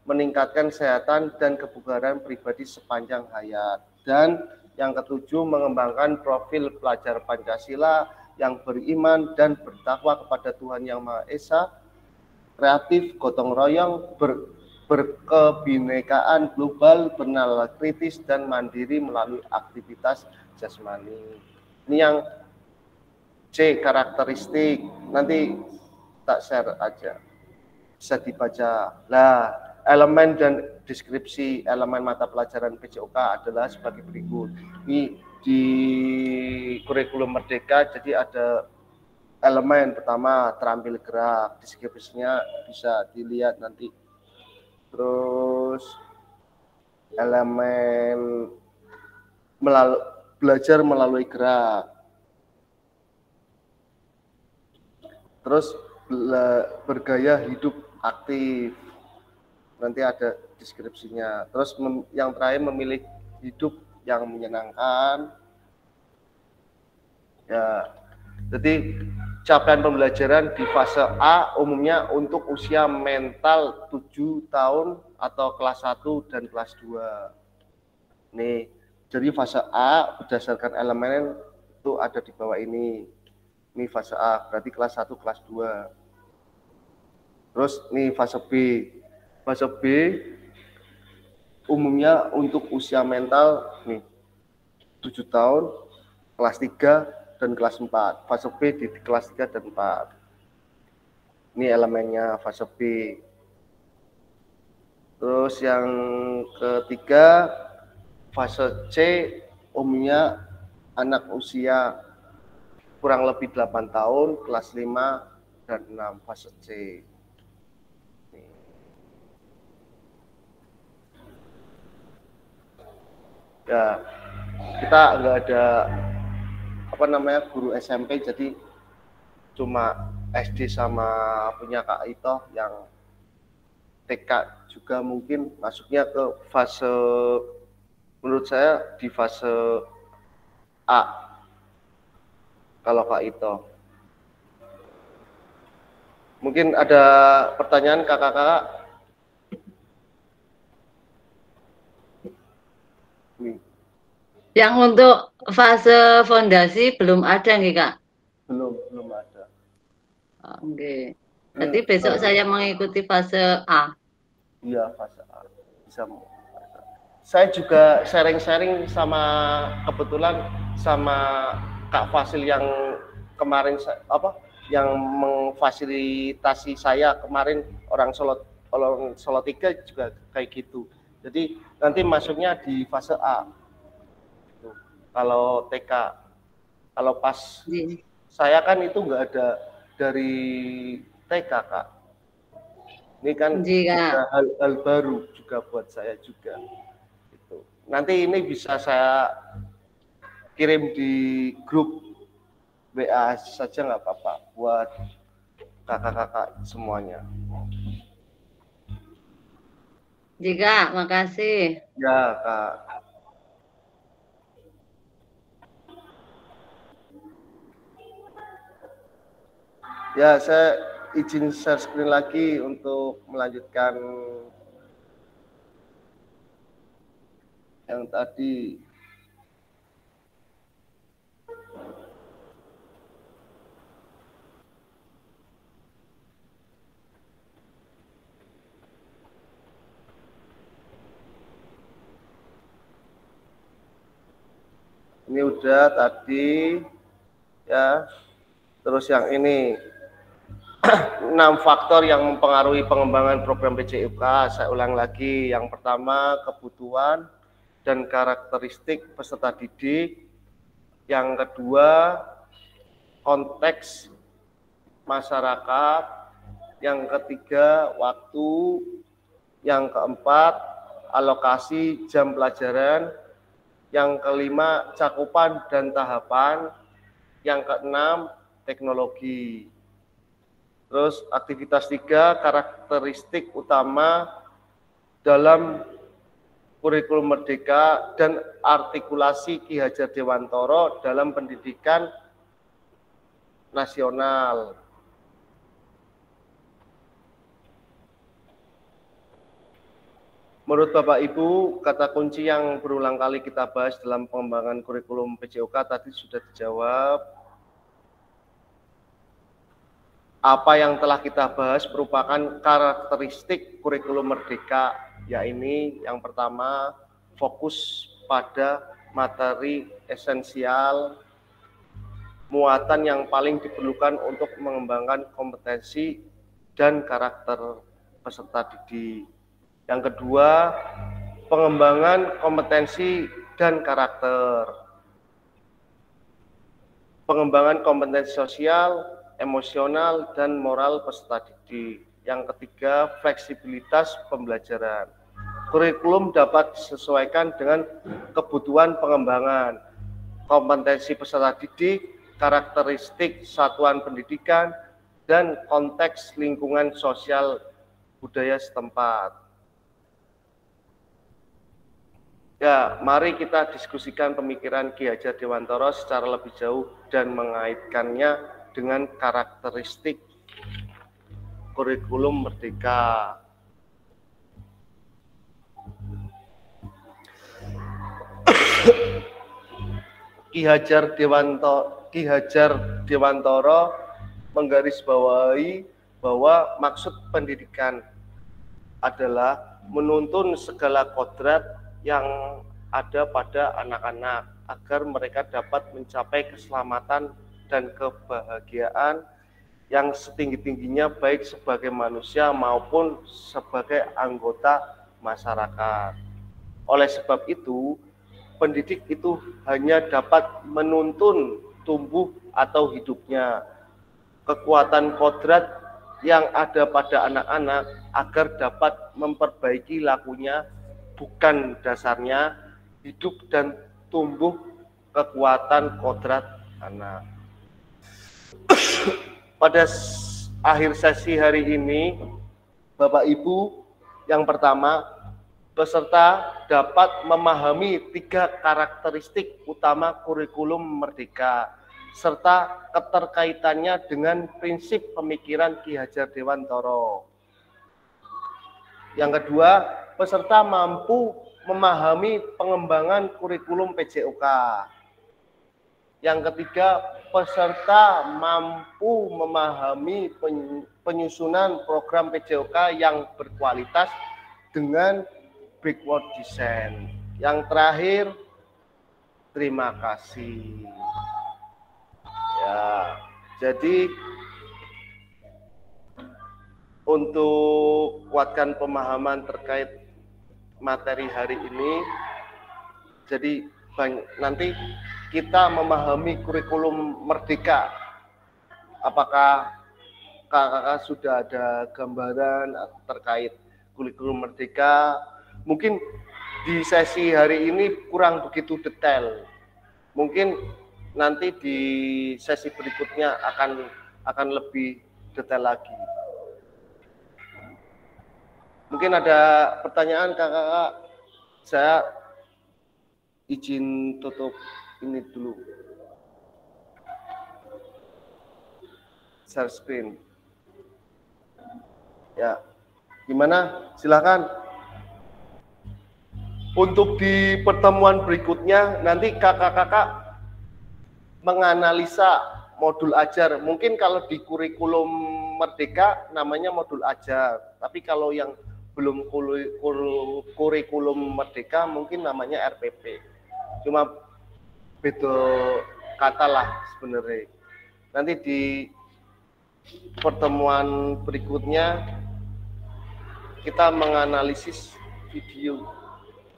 meningkatkan kesehatan dan kebugaran pribadi sepanjang hayat. Dan yang ketujuh, mengembangkan profil pelajar Pancasila yang beriman dan bertakwa kepada Tuhan Yang Maha Esa, kreatif, gotong royong, berkebinekaan global, bernalar kritis, dan mandiri melalui aktivitas jasmani. Ini yang C, karakteristik. Nanti tak share aja, bisa dibaca. Nah, elemen dan deskripsi elemen mata pelajaran PJOK adalah sebagai berikut. Ini di kurikulum Merdeka, jadi ada elemen pertama terampil gerak, deskripsinya bisa dilihat nanti. Terus elemen belajar melalui gerak. Terus bergaya hidup aktif, nanti ada deskripsinya. Terus yang terakhir, memilih hidup yang menyenangkan. Ya, jadi capaian pembelajaran di fase A umumnya untuk usia mental 7 tahun atau kelas 1 dan kelas 2. Nih, jadi fase A berdasarkan elemen itu ada di bawah ini. Ini fase A, berarti kelas 1, kelas 2. Terus nih fase B. Fase B umumnya untuk usia mental nih 7 tahun, kelas 3 dan kelas 4. Fase B di kelas 3 dan 4. Ini elemennya fase B. Terus yang ketiga, fase C umumnya anak usia kurang lebih 8 tahun, kelas 5 dan 6, fase C. Ya, kita nggak ada guru SMP, jadi cuma SD sama punya Kak Ito, yang TK juga mungkin masuknya ke fase, menurut saya di fase A kalau Kak Ito. Mungkin ada pertanyaan kakak-kakak? Yang untuk fase fondasi belum ada nih Kak? Belum ada. Oke. Nanti besok saya mengikuti fase A. Iya, fase A. Bisa. Saya juga sharing-sharing kebetulan sama Kak Fasil yang kemarin yang memfasilitasi saya kemarin, orang Solo 3 juga kayak gitu. Jadi nanti masuknya di fase A. Kalau TK, kalau pas saya kan itu nggak ada dari TK Kak. Ini kan hal baru juga buat saya juga. Gitu. Nanti ini bisa saya kirim di grup WA saja, nggak apa-apa, buat kakak-kakak semuanya. Jika, makasih. Ya Kak. Ya, saya izin share screen lagi untuk melanjutkan yang tadi. Ini udah tadi ya. Terus yang ini 6 faktor yang mempengaruhi pengembangan program PJOK. Saya ulang lagi. Yang pertama, kebutuhan dan karakteristik peserta didik. Yang kedua, konteks masyarakat. Yang ketiga, waktu. Yang keempat, alokasi jam pelajaran. Yang kelima, cakupan dan tahapan. Yang keenam, teknologi. Terus aktivitas 3, karakteristik utama dalam kurikulum merdeka dan artikulasi Ki Hajar Dewantara dalam pendidikan nasional. Menurut Bapak Ibu, kata kunci yang berulang kali kita bahas dalam pengembangan kurikulum PJOK tadi sudah dijawab. Apa yang telah kita bahas merupakan karakteristik kurikulum merdeka, yaitu yang pertama, fokus pada materi esensial, muatan yang paling diperlukan untuk mengembangkan kompetensi dan karakter peserta didik. Yang kedua, pengembangan kompetensi dan karakter. Pengembangan kompetensi sosial, emosional, dan moral peserta didik. Yang ketiga, fleksibilitas pembelajaran. Kurikulum dapat disesuaikan dengan kebutuhan pengembangan, kompetensi peserta didik, karakteristik satuan pendidikan, dan konteks lingkungan sosial budaya setempat. Ya, mari kita diskusikan pemikiran Ki Hajar Dewantara secara lebih jauh dan mengaitkannya dengan karakteristik kurikulum merdeka. Ki Hajar Dewantara menggarisbawahi bahwa maksud pendidikan adalah menuntun segala kodrat yang ada pada anak-anak agar mereka dapat mencapai keselamatan dan kebahagiaan yang setinggi-tingginya baik sebagai manusia maupun sebagai anggota masyarakat. Oleh sebab itu, pendidik itu hanya dapat menuntun tumbuh atau hidupnya kekuatan kodrat yang ada pada anak-anak agar dapat memperbaiki lakunya, bukan dasarnya hidup dan tumbuh kekuatan kodrat anak. Pada akhir sesi hari ini, Bapak Ibu, yang pertama, peserta dapat memahami 3 karakteristik utama kurikulum merdeka, serta keterkaitannya dengan prinsip pemikiran Ki Hajar Dewantara. Yang kedua, peserta mampu memahami pengembangan kurikulum PJOK. Yang ketiga, peserta mampu memahami penyusunan program PJOK yang berkualitas dengan backward design. Yang terakhir, terima kasih. Ya, jadi untuk kuatkan pemahaman terkait materi hari ini, jadi nanti kita memahami kurikulum merdeka. Apakah kakak sudah ada gambaran terkait kurikulum merdeka? Mungkin di sesi hari ini kurang begitu detail. Mungkin nanti di sesi berikutnya akan lebih detail lagi. Mungkin ada pertanyaan kakak, saya izin tutup ini dulu. share screen. Ya, gimana? Silakan. Untuk di pertemuan berikutnya nanti kakak-kakak menganalisa modul ajar. Mungkin kalau di kurikulum Merdeka namanya modul ajar, tapi kalau yang belum kurikulum Merdeka mungkin namanya RPP. Cuma beda kata lah sebenarnya. Nanti di pertemuan berikutnya kita menganalisis video.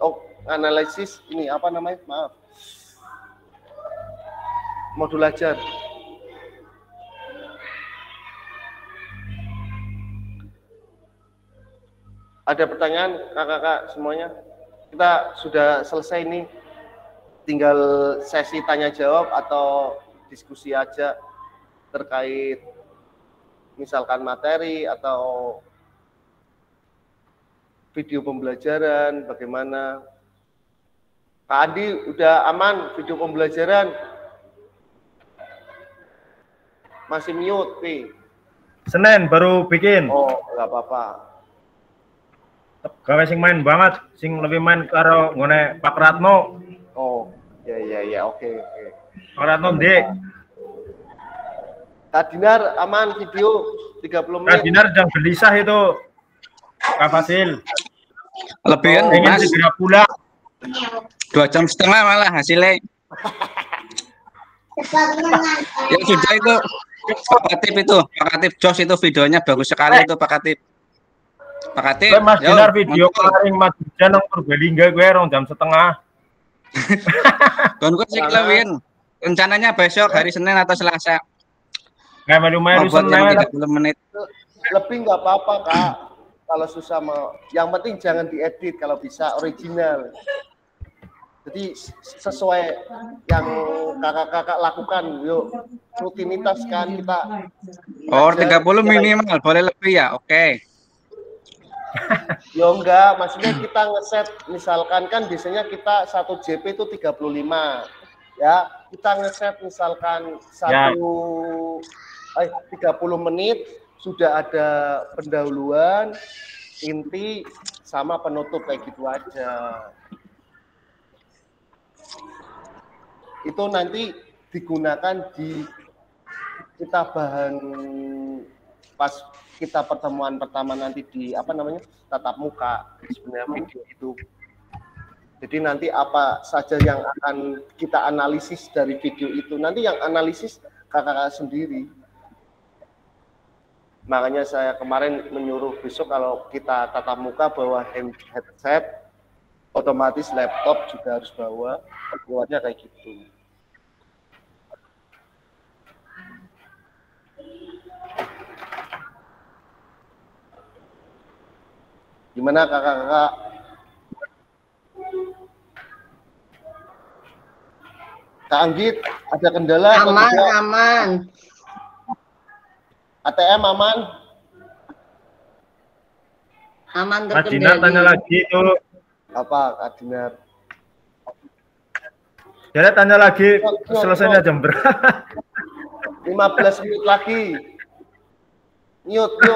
Oh, analisis ini apa namanya? Maaf. Modul ajar. Ada pertanyaan kakak-kakak semuanya? Kita sudah selesai nih. Tinggal sesi tanya jawab atau diskusi aja terkait misalkan materi atau video pembelajaran, bagaimana? Kak Andi udah aman video pembelajaran? Masih mute, Pi. Senin baru bikin. Oh, nggak apa-apa. Gawe sing main banget, sing lebih main karo ngone Pak Ratno. Oh, ya, oke. Pak Ratno ndek. Kak Dinar aman video 30 menit. Kak Dinar sedang gelisah itu. Kak Fasil. Lebihan Ingin Mas. segera pulang. 2,5 jam malah hasilnya. Ya sudah itu Pak Katip itu, Pak Katip Jos itu videonya bagus sekali itu Pak Katip. Pak Katip. Mas yo, Dinar video mantap. kemarin Mas Dinar nang Purbalingga gue 2,5 jam. Kon kok sik lewin. Rencananya besok hari Senin atau Selasa. Nggak melu-melu Buat yang Senin. 30 menit. Lebih nggak apa-apa, Kak. Kalau susah mau, yang penting jangan diedit kalau bisa original. Jadi sesuai yang kakak-kakak lakukan, yuk rutinitas kan kita. Oh 30 minimal, boleh lebih ya, oke. Yo enggak, maksudnya kita ngeset, misalkan kan biasanya kita 1 JP itu 35. Ya, kita ngeset misalkan 30 menit sudah ada pendahuluan, inti sama penutup kayak gitu aja. Itu nanti digunakan di kita bahan pas kita pertemuan pertama nanti di apa namanya tatap muka sebenarnya video itu. Jadi nanti apa saja yang akan kita analisis dari video itu nanti yang analisis kakak-kakak sendiri. Makanya saya kemarin menyuruh besok kalau kita tatap muka bawa headset, otomatis laptop juga harus bawa, buatnya kayak gitu. Gimana kakak-kakak? Kak Anggit, ada kendala? Aman. ATM aman? Aman Kak Dinar terkendali. tanya lagi itu. Apa Kak Dinar? Jadi tanya lagi selesainya jam berapa? 15 menit lagi. Mute.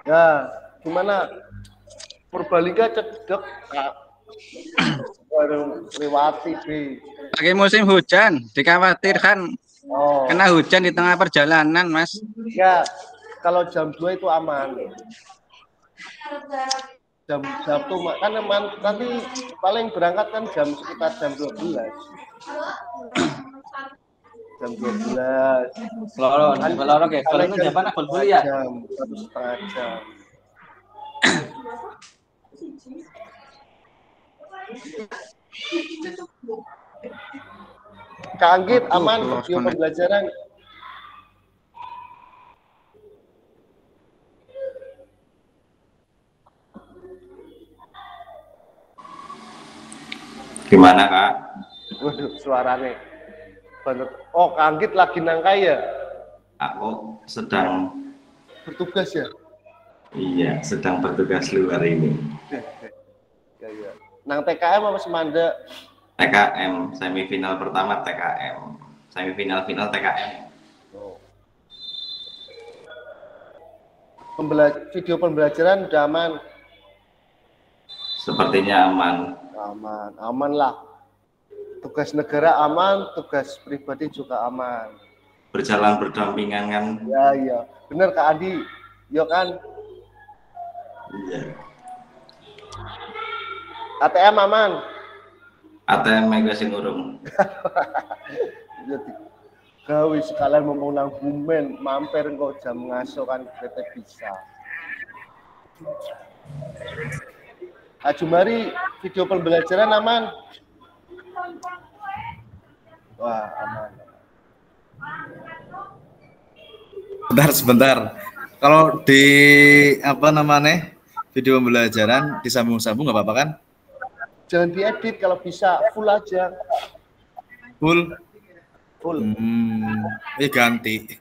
Ya, gimana? Purbalingga cedek, Kak. Baru lewati, Bi. Lagi musim hujan, dikhawatirkan Oh, kena hujan di tengah perjalanan, Mas. ya. Kalau jam 2 itu aman. Jam 1 kan aman. Nanti paling berangkat kan sekitar jam 12. Jam 12. Kalau kayak kalau itu jawaban apa kuliah? Jam 1,5 jam. Kak Anggit aman video pembelajaran. Gimana Kak? Waduh, suaranya. Bener. Oh, Kak Anggit lagi nangkai ya? Aku sedang, Bertugas ya? iya, sedang bertugas luar ini. Ya. Nang TKM apa Semanda? TKM, semifinal pertama TKM. semifinal TKM. Oh. Video pembelajaran udah aman? Sepertinya aman. Aman lah. Tugas negara aman, tugas pribadi juga aman. Berjalan berdampingan kan? Iya. Bener Kak Adi, yo kan? Iya. ATM aman? ATM mega sing urung. Jadi gawe sekalian ngomong nang Bumen, mampir engko jam ngaso kan kita bisa. Ajumari video pembelajaran aman? Wah, aman. Sebentar. Kalau di apa namanya video pembelajaran disambung-sambung nggak apa-apa kan? Jangan diedit, kalau bisa full aja. Full. Ganti.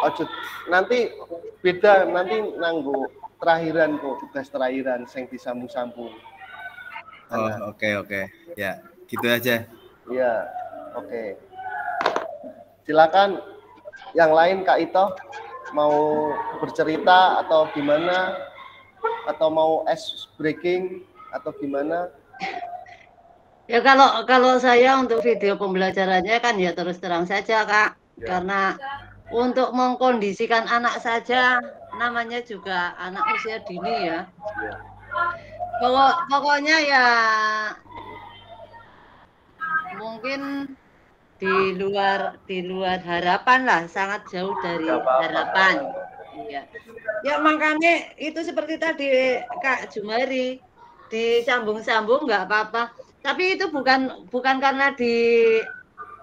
Ojo, nanti beda, nanti nanggo terakhiran kok, tugas terakhiran yang disambung-sambung. Oh, oke. Ya, gitu aja. Iya, oke. Silakan yang lain Kak Ito mau bercerita atau gimana, atau mau ice breaking atau gimana? Ya kalau saya untuk video pembelajarannya kan ya terus terang saja Kak, karena untuk mengkondisikan anak saja namanya juga anak usia dini ya. Pokoknya ya mungkin di luar harapan lah, sangat jauh dari harapan. Iya. Ya makanya itu seperti tadi Kak Jumari, disambung-sambung nggak apa-apa. Tapi itu bukan karena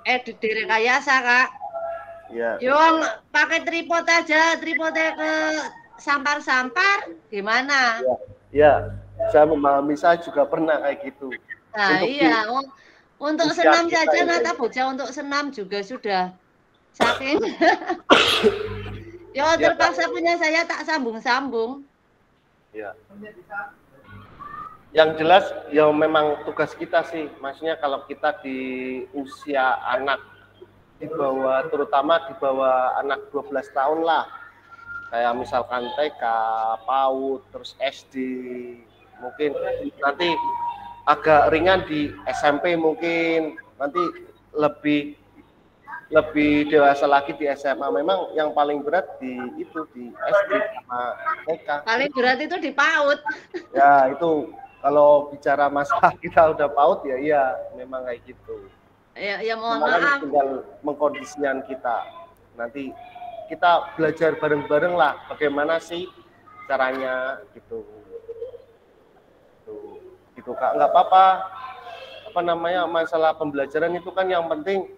edit direkayasa Kak. Iya. Yo pakai tripod aja, tripodnya ke sampar-sampar gimana? Iya. Saya memahami, saya juga pernah kayak gitu. Nah, iya. Untuk senam saja, Nata bocah untuk senam juga sudah saking. Yo terpaksa punya saya tak sambung-sambung. Ya. Yang jelas ya memang tugas kita sih, maksudnya kalau kita di usia anak di bawah, terutama di bawah anak 12 tahun lah, kayak misalkan TK, PAUD, terus SD, mungkin nanti agak ringan di SMP, mungkin nanti lebih dewasa lagi di SMA. Memang yang paling berat di SD sama TK. Paling berat itu di PAUD. Ya itu kalau bicara masalah kita udah PAUD ya iya memang kayak gitu. Ya mohon maaf. Tinggal mengkondisikan kita. Nanti kita belajar bareng-bareng lah bagaimana sih caranya gitu. Gitu Kak, nggak apa-apa. Apa namanya, masalah pembelajaran itu kan yang penting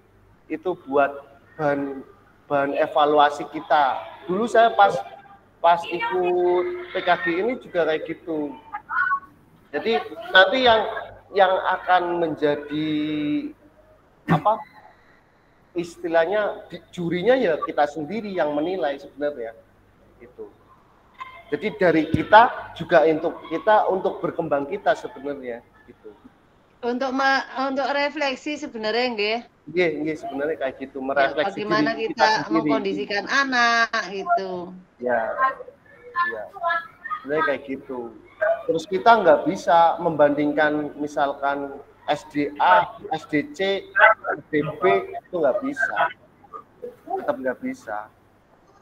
itu buat bahan evaluasi kita. Dulu saya pas ikut PKG ini juga kayak gitu. Jadi nanti yang akan menjadi apa istilahnya jurinya ya kita sendiri yang menilai sebenarnya itu. Jadi dari kita juga untuk berkembang kita sebenarnya gitu. Untuk refleksi sebenarnya nggih. Nggih sebenarnya kayak gitu, merefleksi bagaimana kita mengkondisikan anak gitu. Ya. Sebenarnya kayak gitu. Terus kita nggak bisa membandingkan misalkan SDA, SDC, SDB itu nggak bisa. Tetap nggak bisa.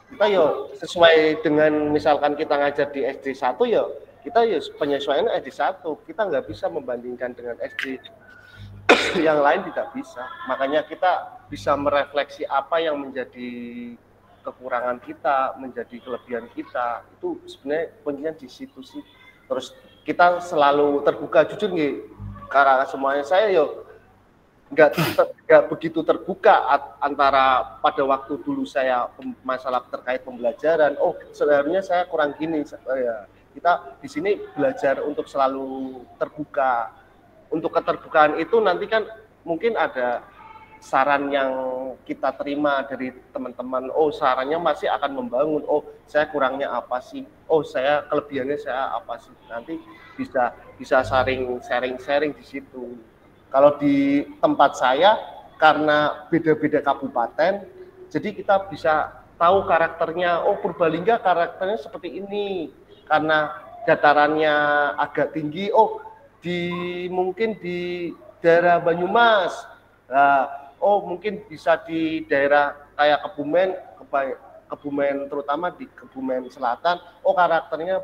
Kita yo sesuai dengan misalkan kita ngajar di SD 1 yo kita yo penyesuaian SD 1, kita nggak bisa membandingkan dengan SD yang lain, tidak bisa. Makanya kita bisa merefleksi apa yang menjadi kekurangan kita, menjadi kelebihan kita, itu sebenarnya kuncinya di situ sih. Terus kita selalu terbuka, jujur nih karena semuanya saya yo nggak begitu terbuka antara pada waktu dulu saya masalah terkait pembelajaran. Oh sebenarnya saya kurang gini. Ya, kita di sini belajar untuk selalu terbuka. Untuk keterbukaan itu nanti kan mungkin ada saran yang kita terima dari teman-teman. Oh sarannya masih akan membangun. Oh saya kurangnya apa sih? Oh saya kelebihannya saya apa sih? Nanti bisa sharing di situ. Kalau di tempat saya, karena beda-beda kabupaten, jadi kita bisa tahu karakternya. Oh, Purbalingga karakternya seperti ini karena datarannya agak tinggi. Oh, mungkin di daerah Banyumas. Nah, oh mungkin bisa di daerah kayak Kebumen terutama di Kebumen Selatan. Oh, karakternya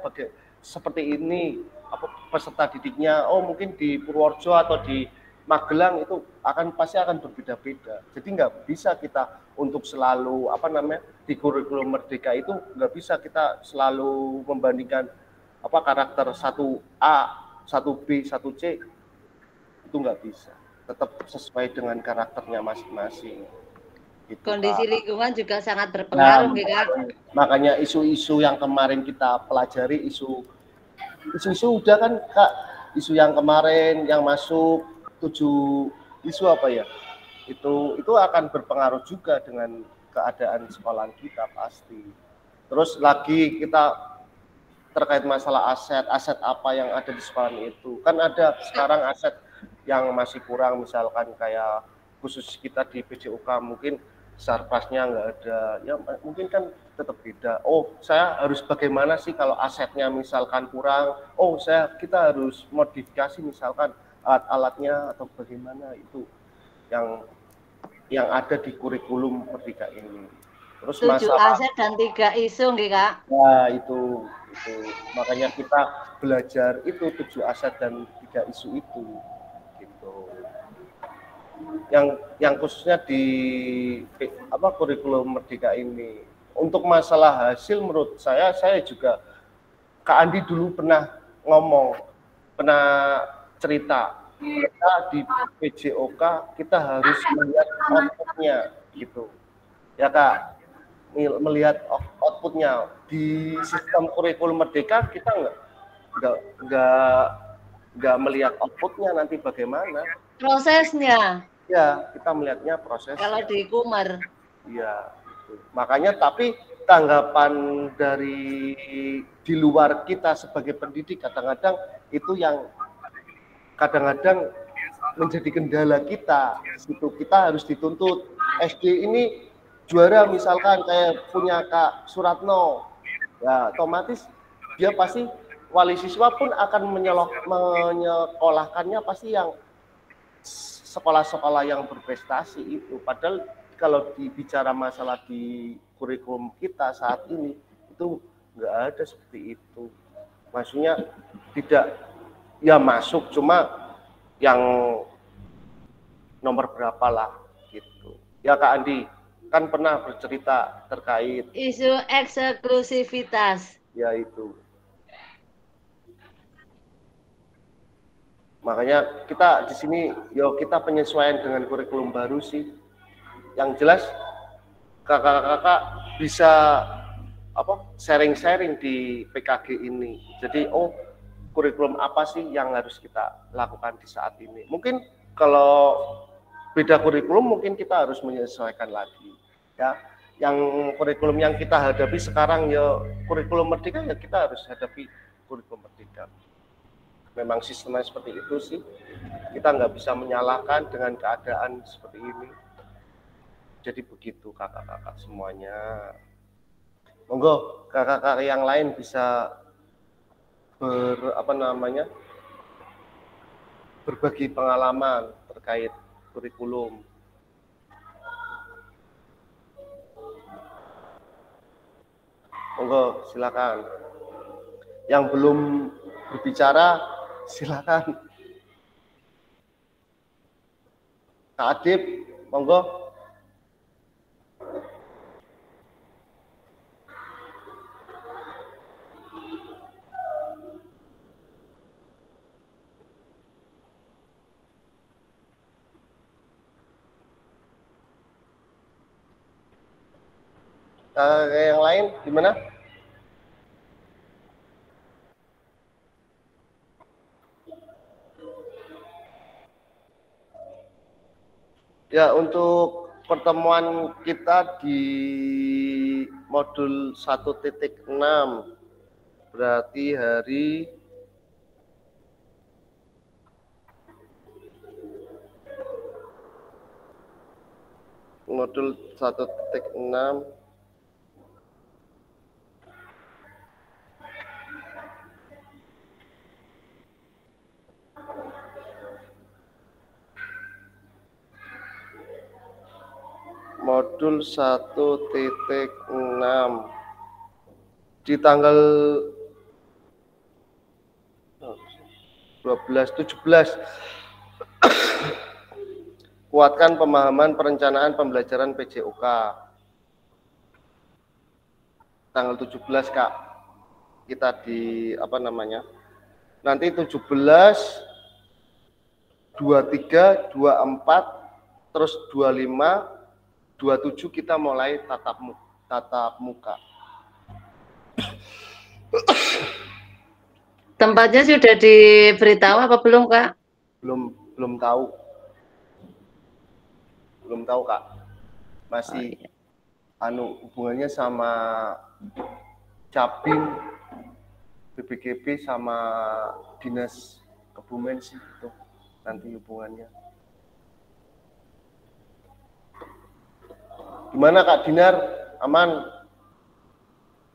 seperti ini. Apa peserta didiknya? Oh, mungkin di Purworejo atau di Magelang itu pasti akan berbeda-beda. Jadi nggak bisa kita untuk selalu di kurikulum Merdeka itu nggak bisa kita selalu membandingkan karakter 1A, 1B, 1C, itu nggak bisa. Tetap sesuai dengan karakternya masing-masing. Gitu, kondisi lingkungan juga sangat berpengaruh, Kak. Makanya isu-isu yang kemarin kita pelajari, isu udah kan Kak, isu yang kemarin yang masuk 7 isu itu akan berpengaruh juga dengan keadaan sekolah kita pasti. Terus lagi kita terkait masalah aset apa yang ada di sekolah itu, kan ada sekarang aset yang masih kurang, misalkan kayak khusus kita di PJOK mungkin sarpasnya nggak ada, ya mungkin kan tetap beda. Oh, saya harus bagaimana sih kalau asetnya misalkan kurang? Oh, kita harus modifikasi misalkan alat-alatnya atau bagaimana, itu yang ada di kurikulum Merdeka ini. Terus 7 aset dan 3 isu, nggih, Kak? Ya, itu makanya kita belajar itu 7 aset dan 3 isu itu gitu. Yang khususnya di kurikulum Merdeka ini. Untuk masalah hasil menurut saya juga Kak Andi dulu pernah cerita, kita di PJOK kita harus melihat outputnya gitu ya Kak, melihat outputnya. Di sistem kurikulum Merdeka kita nggak melihat outputnya nanti bagaimana prosesnya ya, kita melihatnya proses kalau di Kumar ya gitu. Makanya tapi tanggapan dari di luar kita sebagai pendidik kadang-kadang itu yang kadang-kadang menjadi kendala kita. Situ kita harus dituntut. SD ini juara misalkan kayak punya Kak Suratno, ya otomatis dia pasti wali siswa pun akan menyekolahkannya pasti yang sekolah-sekolah yang berprestasi itu. Padahal kalau dibicara masalah di kurikulum kita saat ini itu nggak ada seperti itu. Maksudnya tidak ya masuk, cuma yang nomor berapa lah gitu. Ya Kak Andi kan pernah bercerita terkait isu eksklusivitas. Ya itu. Makanya kita di sini kita penyesuaian dengan kurikulum baru sih. Yang jelas kakak-kakak bisa sharing-sharing di PKG ini. Jadi kurikulum apa sih yang harus kita lakukan di saat ini. Mungkin kalau beda kurikulum mungkin kita harus menyesuaikan lagi. Ya, yang kurikulum yang kita hadapi sekarang kurikulum Merdeka, ya kita harus hadapi kurikulum Merdeka. Memang sistemnya seperti itu sih. Kita nggak bisa menyalahkan dengan keadaan seperti ini. Jadi begitu kakak-kakak semuanya. Monggo kakak-kakak yang lain bisa berbagi pengalaman terkait kurikulum. Monggo silakan. Yang belum berbicara silakan. Kak Adib, monggo. Yang lain gimana? Ya, untuk pertemuan kita di modul 1.6 berarti hari modul 1.6 modul 1.6 di tanggal 12-17 kuatkan pemahaman perencanaan pembelajaran PJOK tanggal 17 Kak, kita di apa namanya nanti 17 23 24 terus 25 27 kita mulai tatap muka. Tempatnya sudah diberitahu apa belum Kak? Belum tahu. Belum tahu Kak. Masih hubungannya sama Capim, BPKB sama Dinas Kebumen sih itu nanti hubungannya. Gimana Kak Dinar? Aman?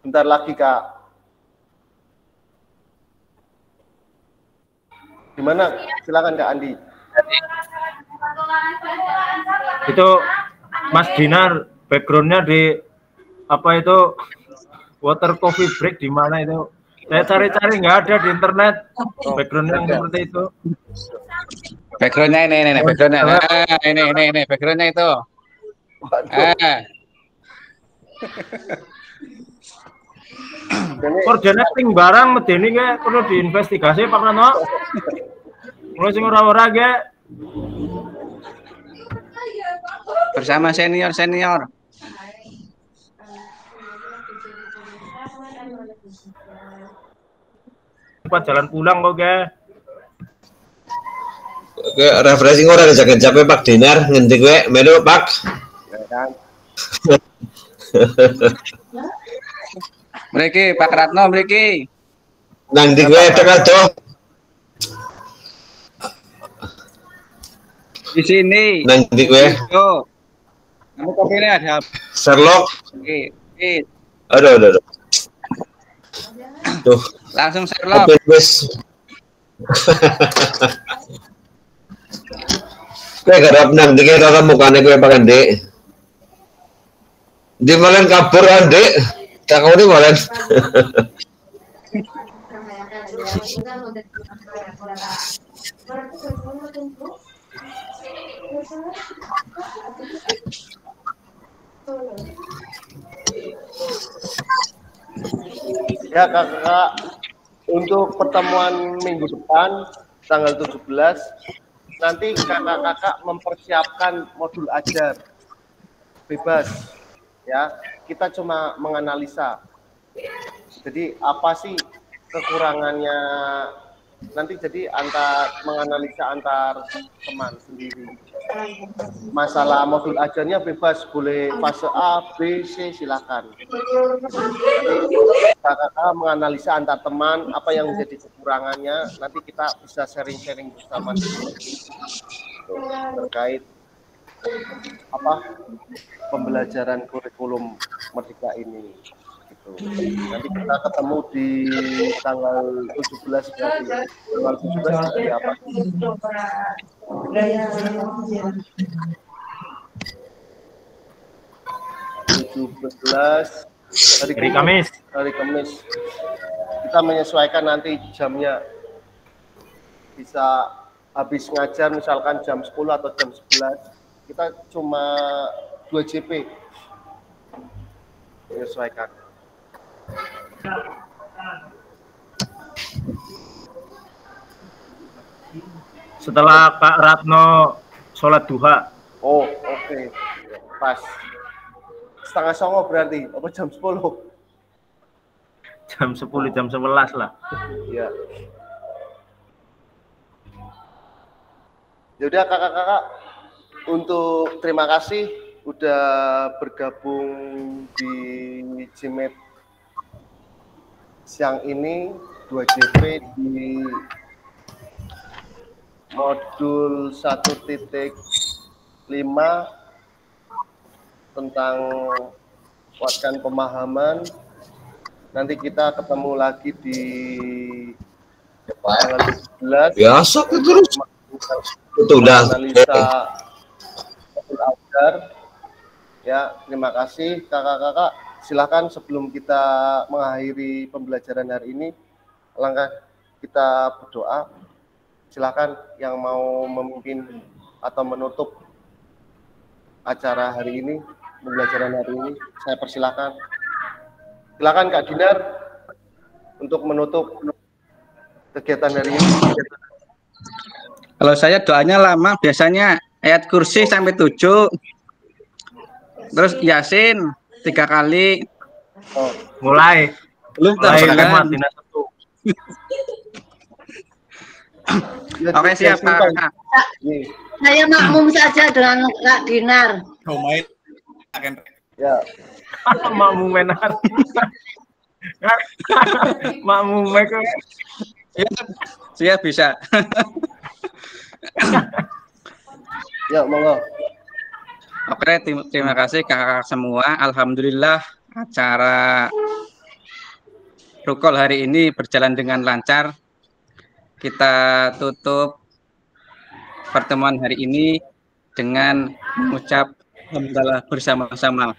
Bentar lagi Kak. Gimana? Silakan Kak Andi. Itu Mas Dinar backgroundnya di apa itu water coffee break di mana itu? Saya cari-cari nggak ada di internet backgroundnya yang seperti itu. Backgroundnya ini backgroundnya. Nah, ini backgroundnya itu. Coordinating barang medeni kayak perlu diinvestigasi Pak Rano. Mulai sing ora-ora ge bersama senior. Cepat jalan pulang kok ge. Oke, refreshing ora kejap-kejape Pak Dinar ngendi kowe melu Pak. Mriki Pak Ratno mriki. Nang ndi kowe tekan tuh? Di sini. Nang ndi kowe? Tuh. Kamu kopinya ada. Sherlock. Oke. Aduh. Tuh. Langsung Sherlock. Wis. Kowe garap nang ndi kira mukane kowe Pak Andi. Di malen kabur Andi. Takoni malen. Ya kakak, untuk pertemuan minggu depan tanggal 17 nanti kakak-kakak mempersiapkan modul ajar bebas ya, kita cuma menganalisa jadi apa sih kekurangannya nanti, jadi menganalisa antar teman sendiri. Masalah modul ajarnya bebas, boleh fase A, B, C, silakan. Kakak menganalisa antar teman apa yang menjadi kekurangannya, nanti kita bisa sharing-sharing bersama terkait apa pembelajaran kurikulum Merdeka ini. Gitu. Nanti kita ketemu di tanggal 17 berarti. Tanggal 17 seperti apa? Hari Kamis. Hari Kamis. Kita menyesuaikan nanti jamnya. Bisa habis ngajar misalkan jam 10 atau jam 11. Kita cuma 2 JP. Menyesuaikan. Setelah Pak Ratno sholat duha. Oh, oke. Pas. 8:30 berarti, apa jam 10? Jam 10, jam 11 lah. Iya. Yaudah kakak-kakak, untuk terima kasih udah bergabung di GMAT siang ini 2 JP di modul 1.5 tentang kuatkan pemahaman. Nanti kita ketemu lagi di tanggal 17. Biasa terus. Itu udah. Analisa ya, terima kasih kakak-kakak. Silakan sebelum kita mengakhiri pembelajaran hari ini, langkah kita berdoa. Silakan yang mau memimpin atau menutup acara hari ini, pembelajaran hari ini, saya persilakan. Silakan Kak Dinar untuk menutup kegiatan hari ini. Kalau saya doanya lama, biasanya ayat kursi sampai 7, terus Yasin 3 kali. Oh, Mulai. Belum Mulai kan? Oke, siap Kak. Saya makmum saja dengan Kak Dinar. Mau main ya. Makmum menan. Makmum mereka. Siap bisa. Ya, monggo. Oke, terima kasih kakak semua. Alhamdulillah acara Rukol hari ini berjalan dengan lancar. Kita tutup pertemuan hari ini dengan mengucap alhamdulillah bersama-sama.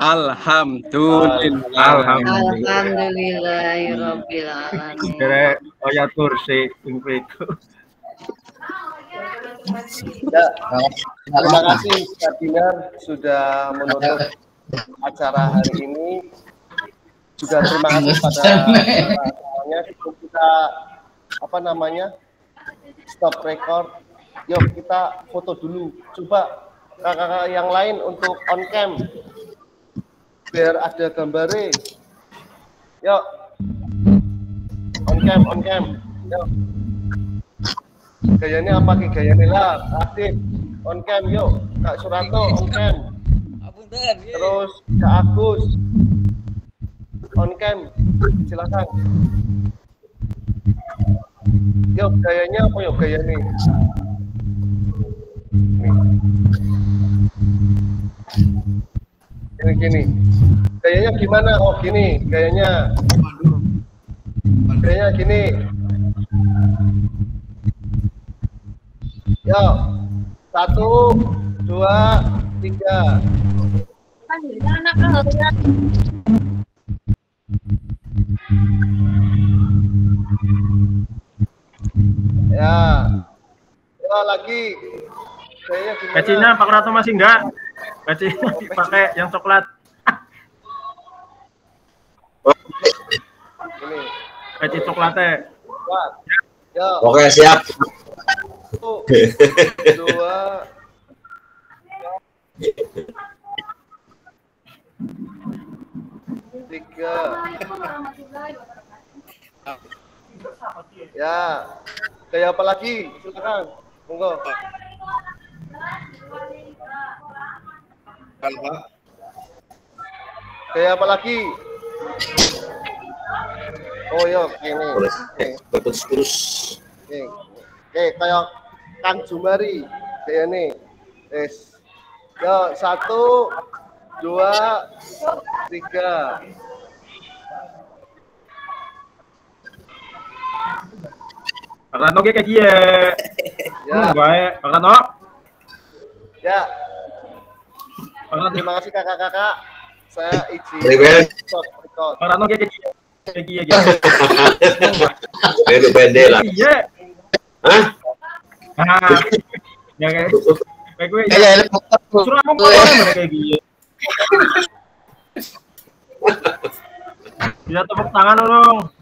Alhamdulillah. Alhamdulillahirabbil alamin. Ayat kursi itu. Ya, terima kasih Kak Dinar sudah menutup acara hari ini. Juga terima kasih pada semuanya. Kita stop record. Yuk kita foto dulu. Coba kakak-kakak yang lain untuk on cam biar ada gambarnya. Yuk on cam. Yuk. Gayanya apa ki? Gayanya lah, aktif. On cam yuk. Kak Suranto on cam. Terus Kak Agus on cam. Silakan. Yuk gayanya apa yuk gayanya? Gini. Gayanya gimana? Oh gini, gayanya gini. Yo, 1, 2, 3. Ya, yo lagi. Kayaknya gimana? Kacina Pak Rato masih enggak? Kacina pakai yang coklat. Ini. Kaci coklatnya. Yo. Oke, siap. 1, 2, 3. Ya, kayak apa lagi? Silakan, monggo. Kayak apa lagi? Oh yo, ini. Terus. Oke, kayak Kang Jumari, kayak ini. Yes. Yo, 1, 2, 3. Pak Rato kayak dia. Ya. Baik, Pak Rato. Ya. Pak Rato. Terima kasih kakak-kakak. Saya izin. Stop record. Pak Rato kayak dia. Kayak dia. Pede lah. Iya. Hah? Ya kayak gue. Suruh ngomong kayak dia. Bisa tepuk tangan dong.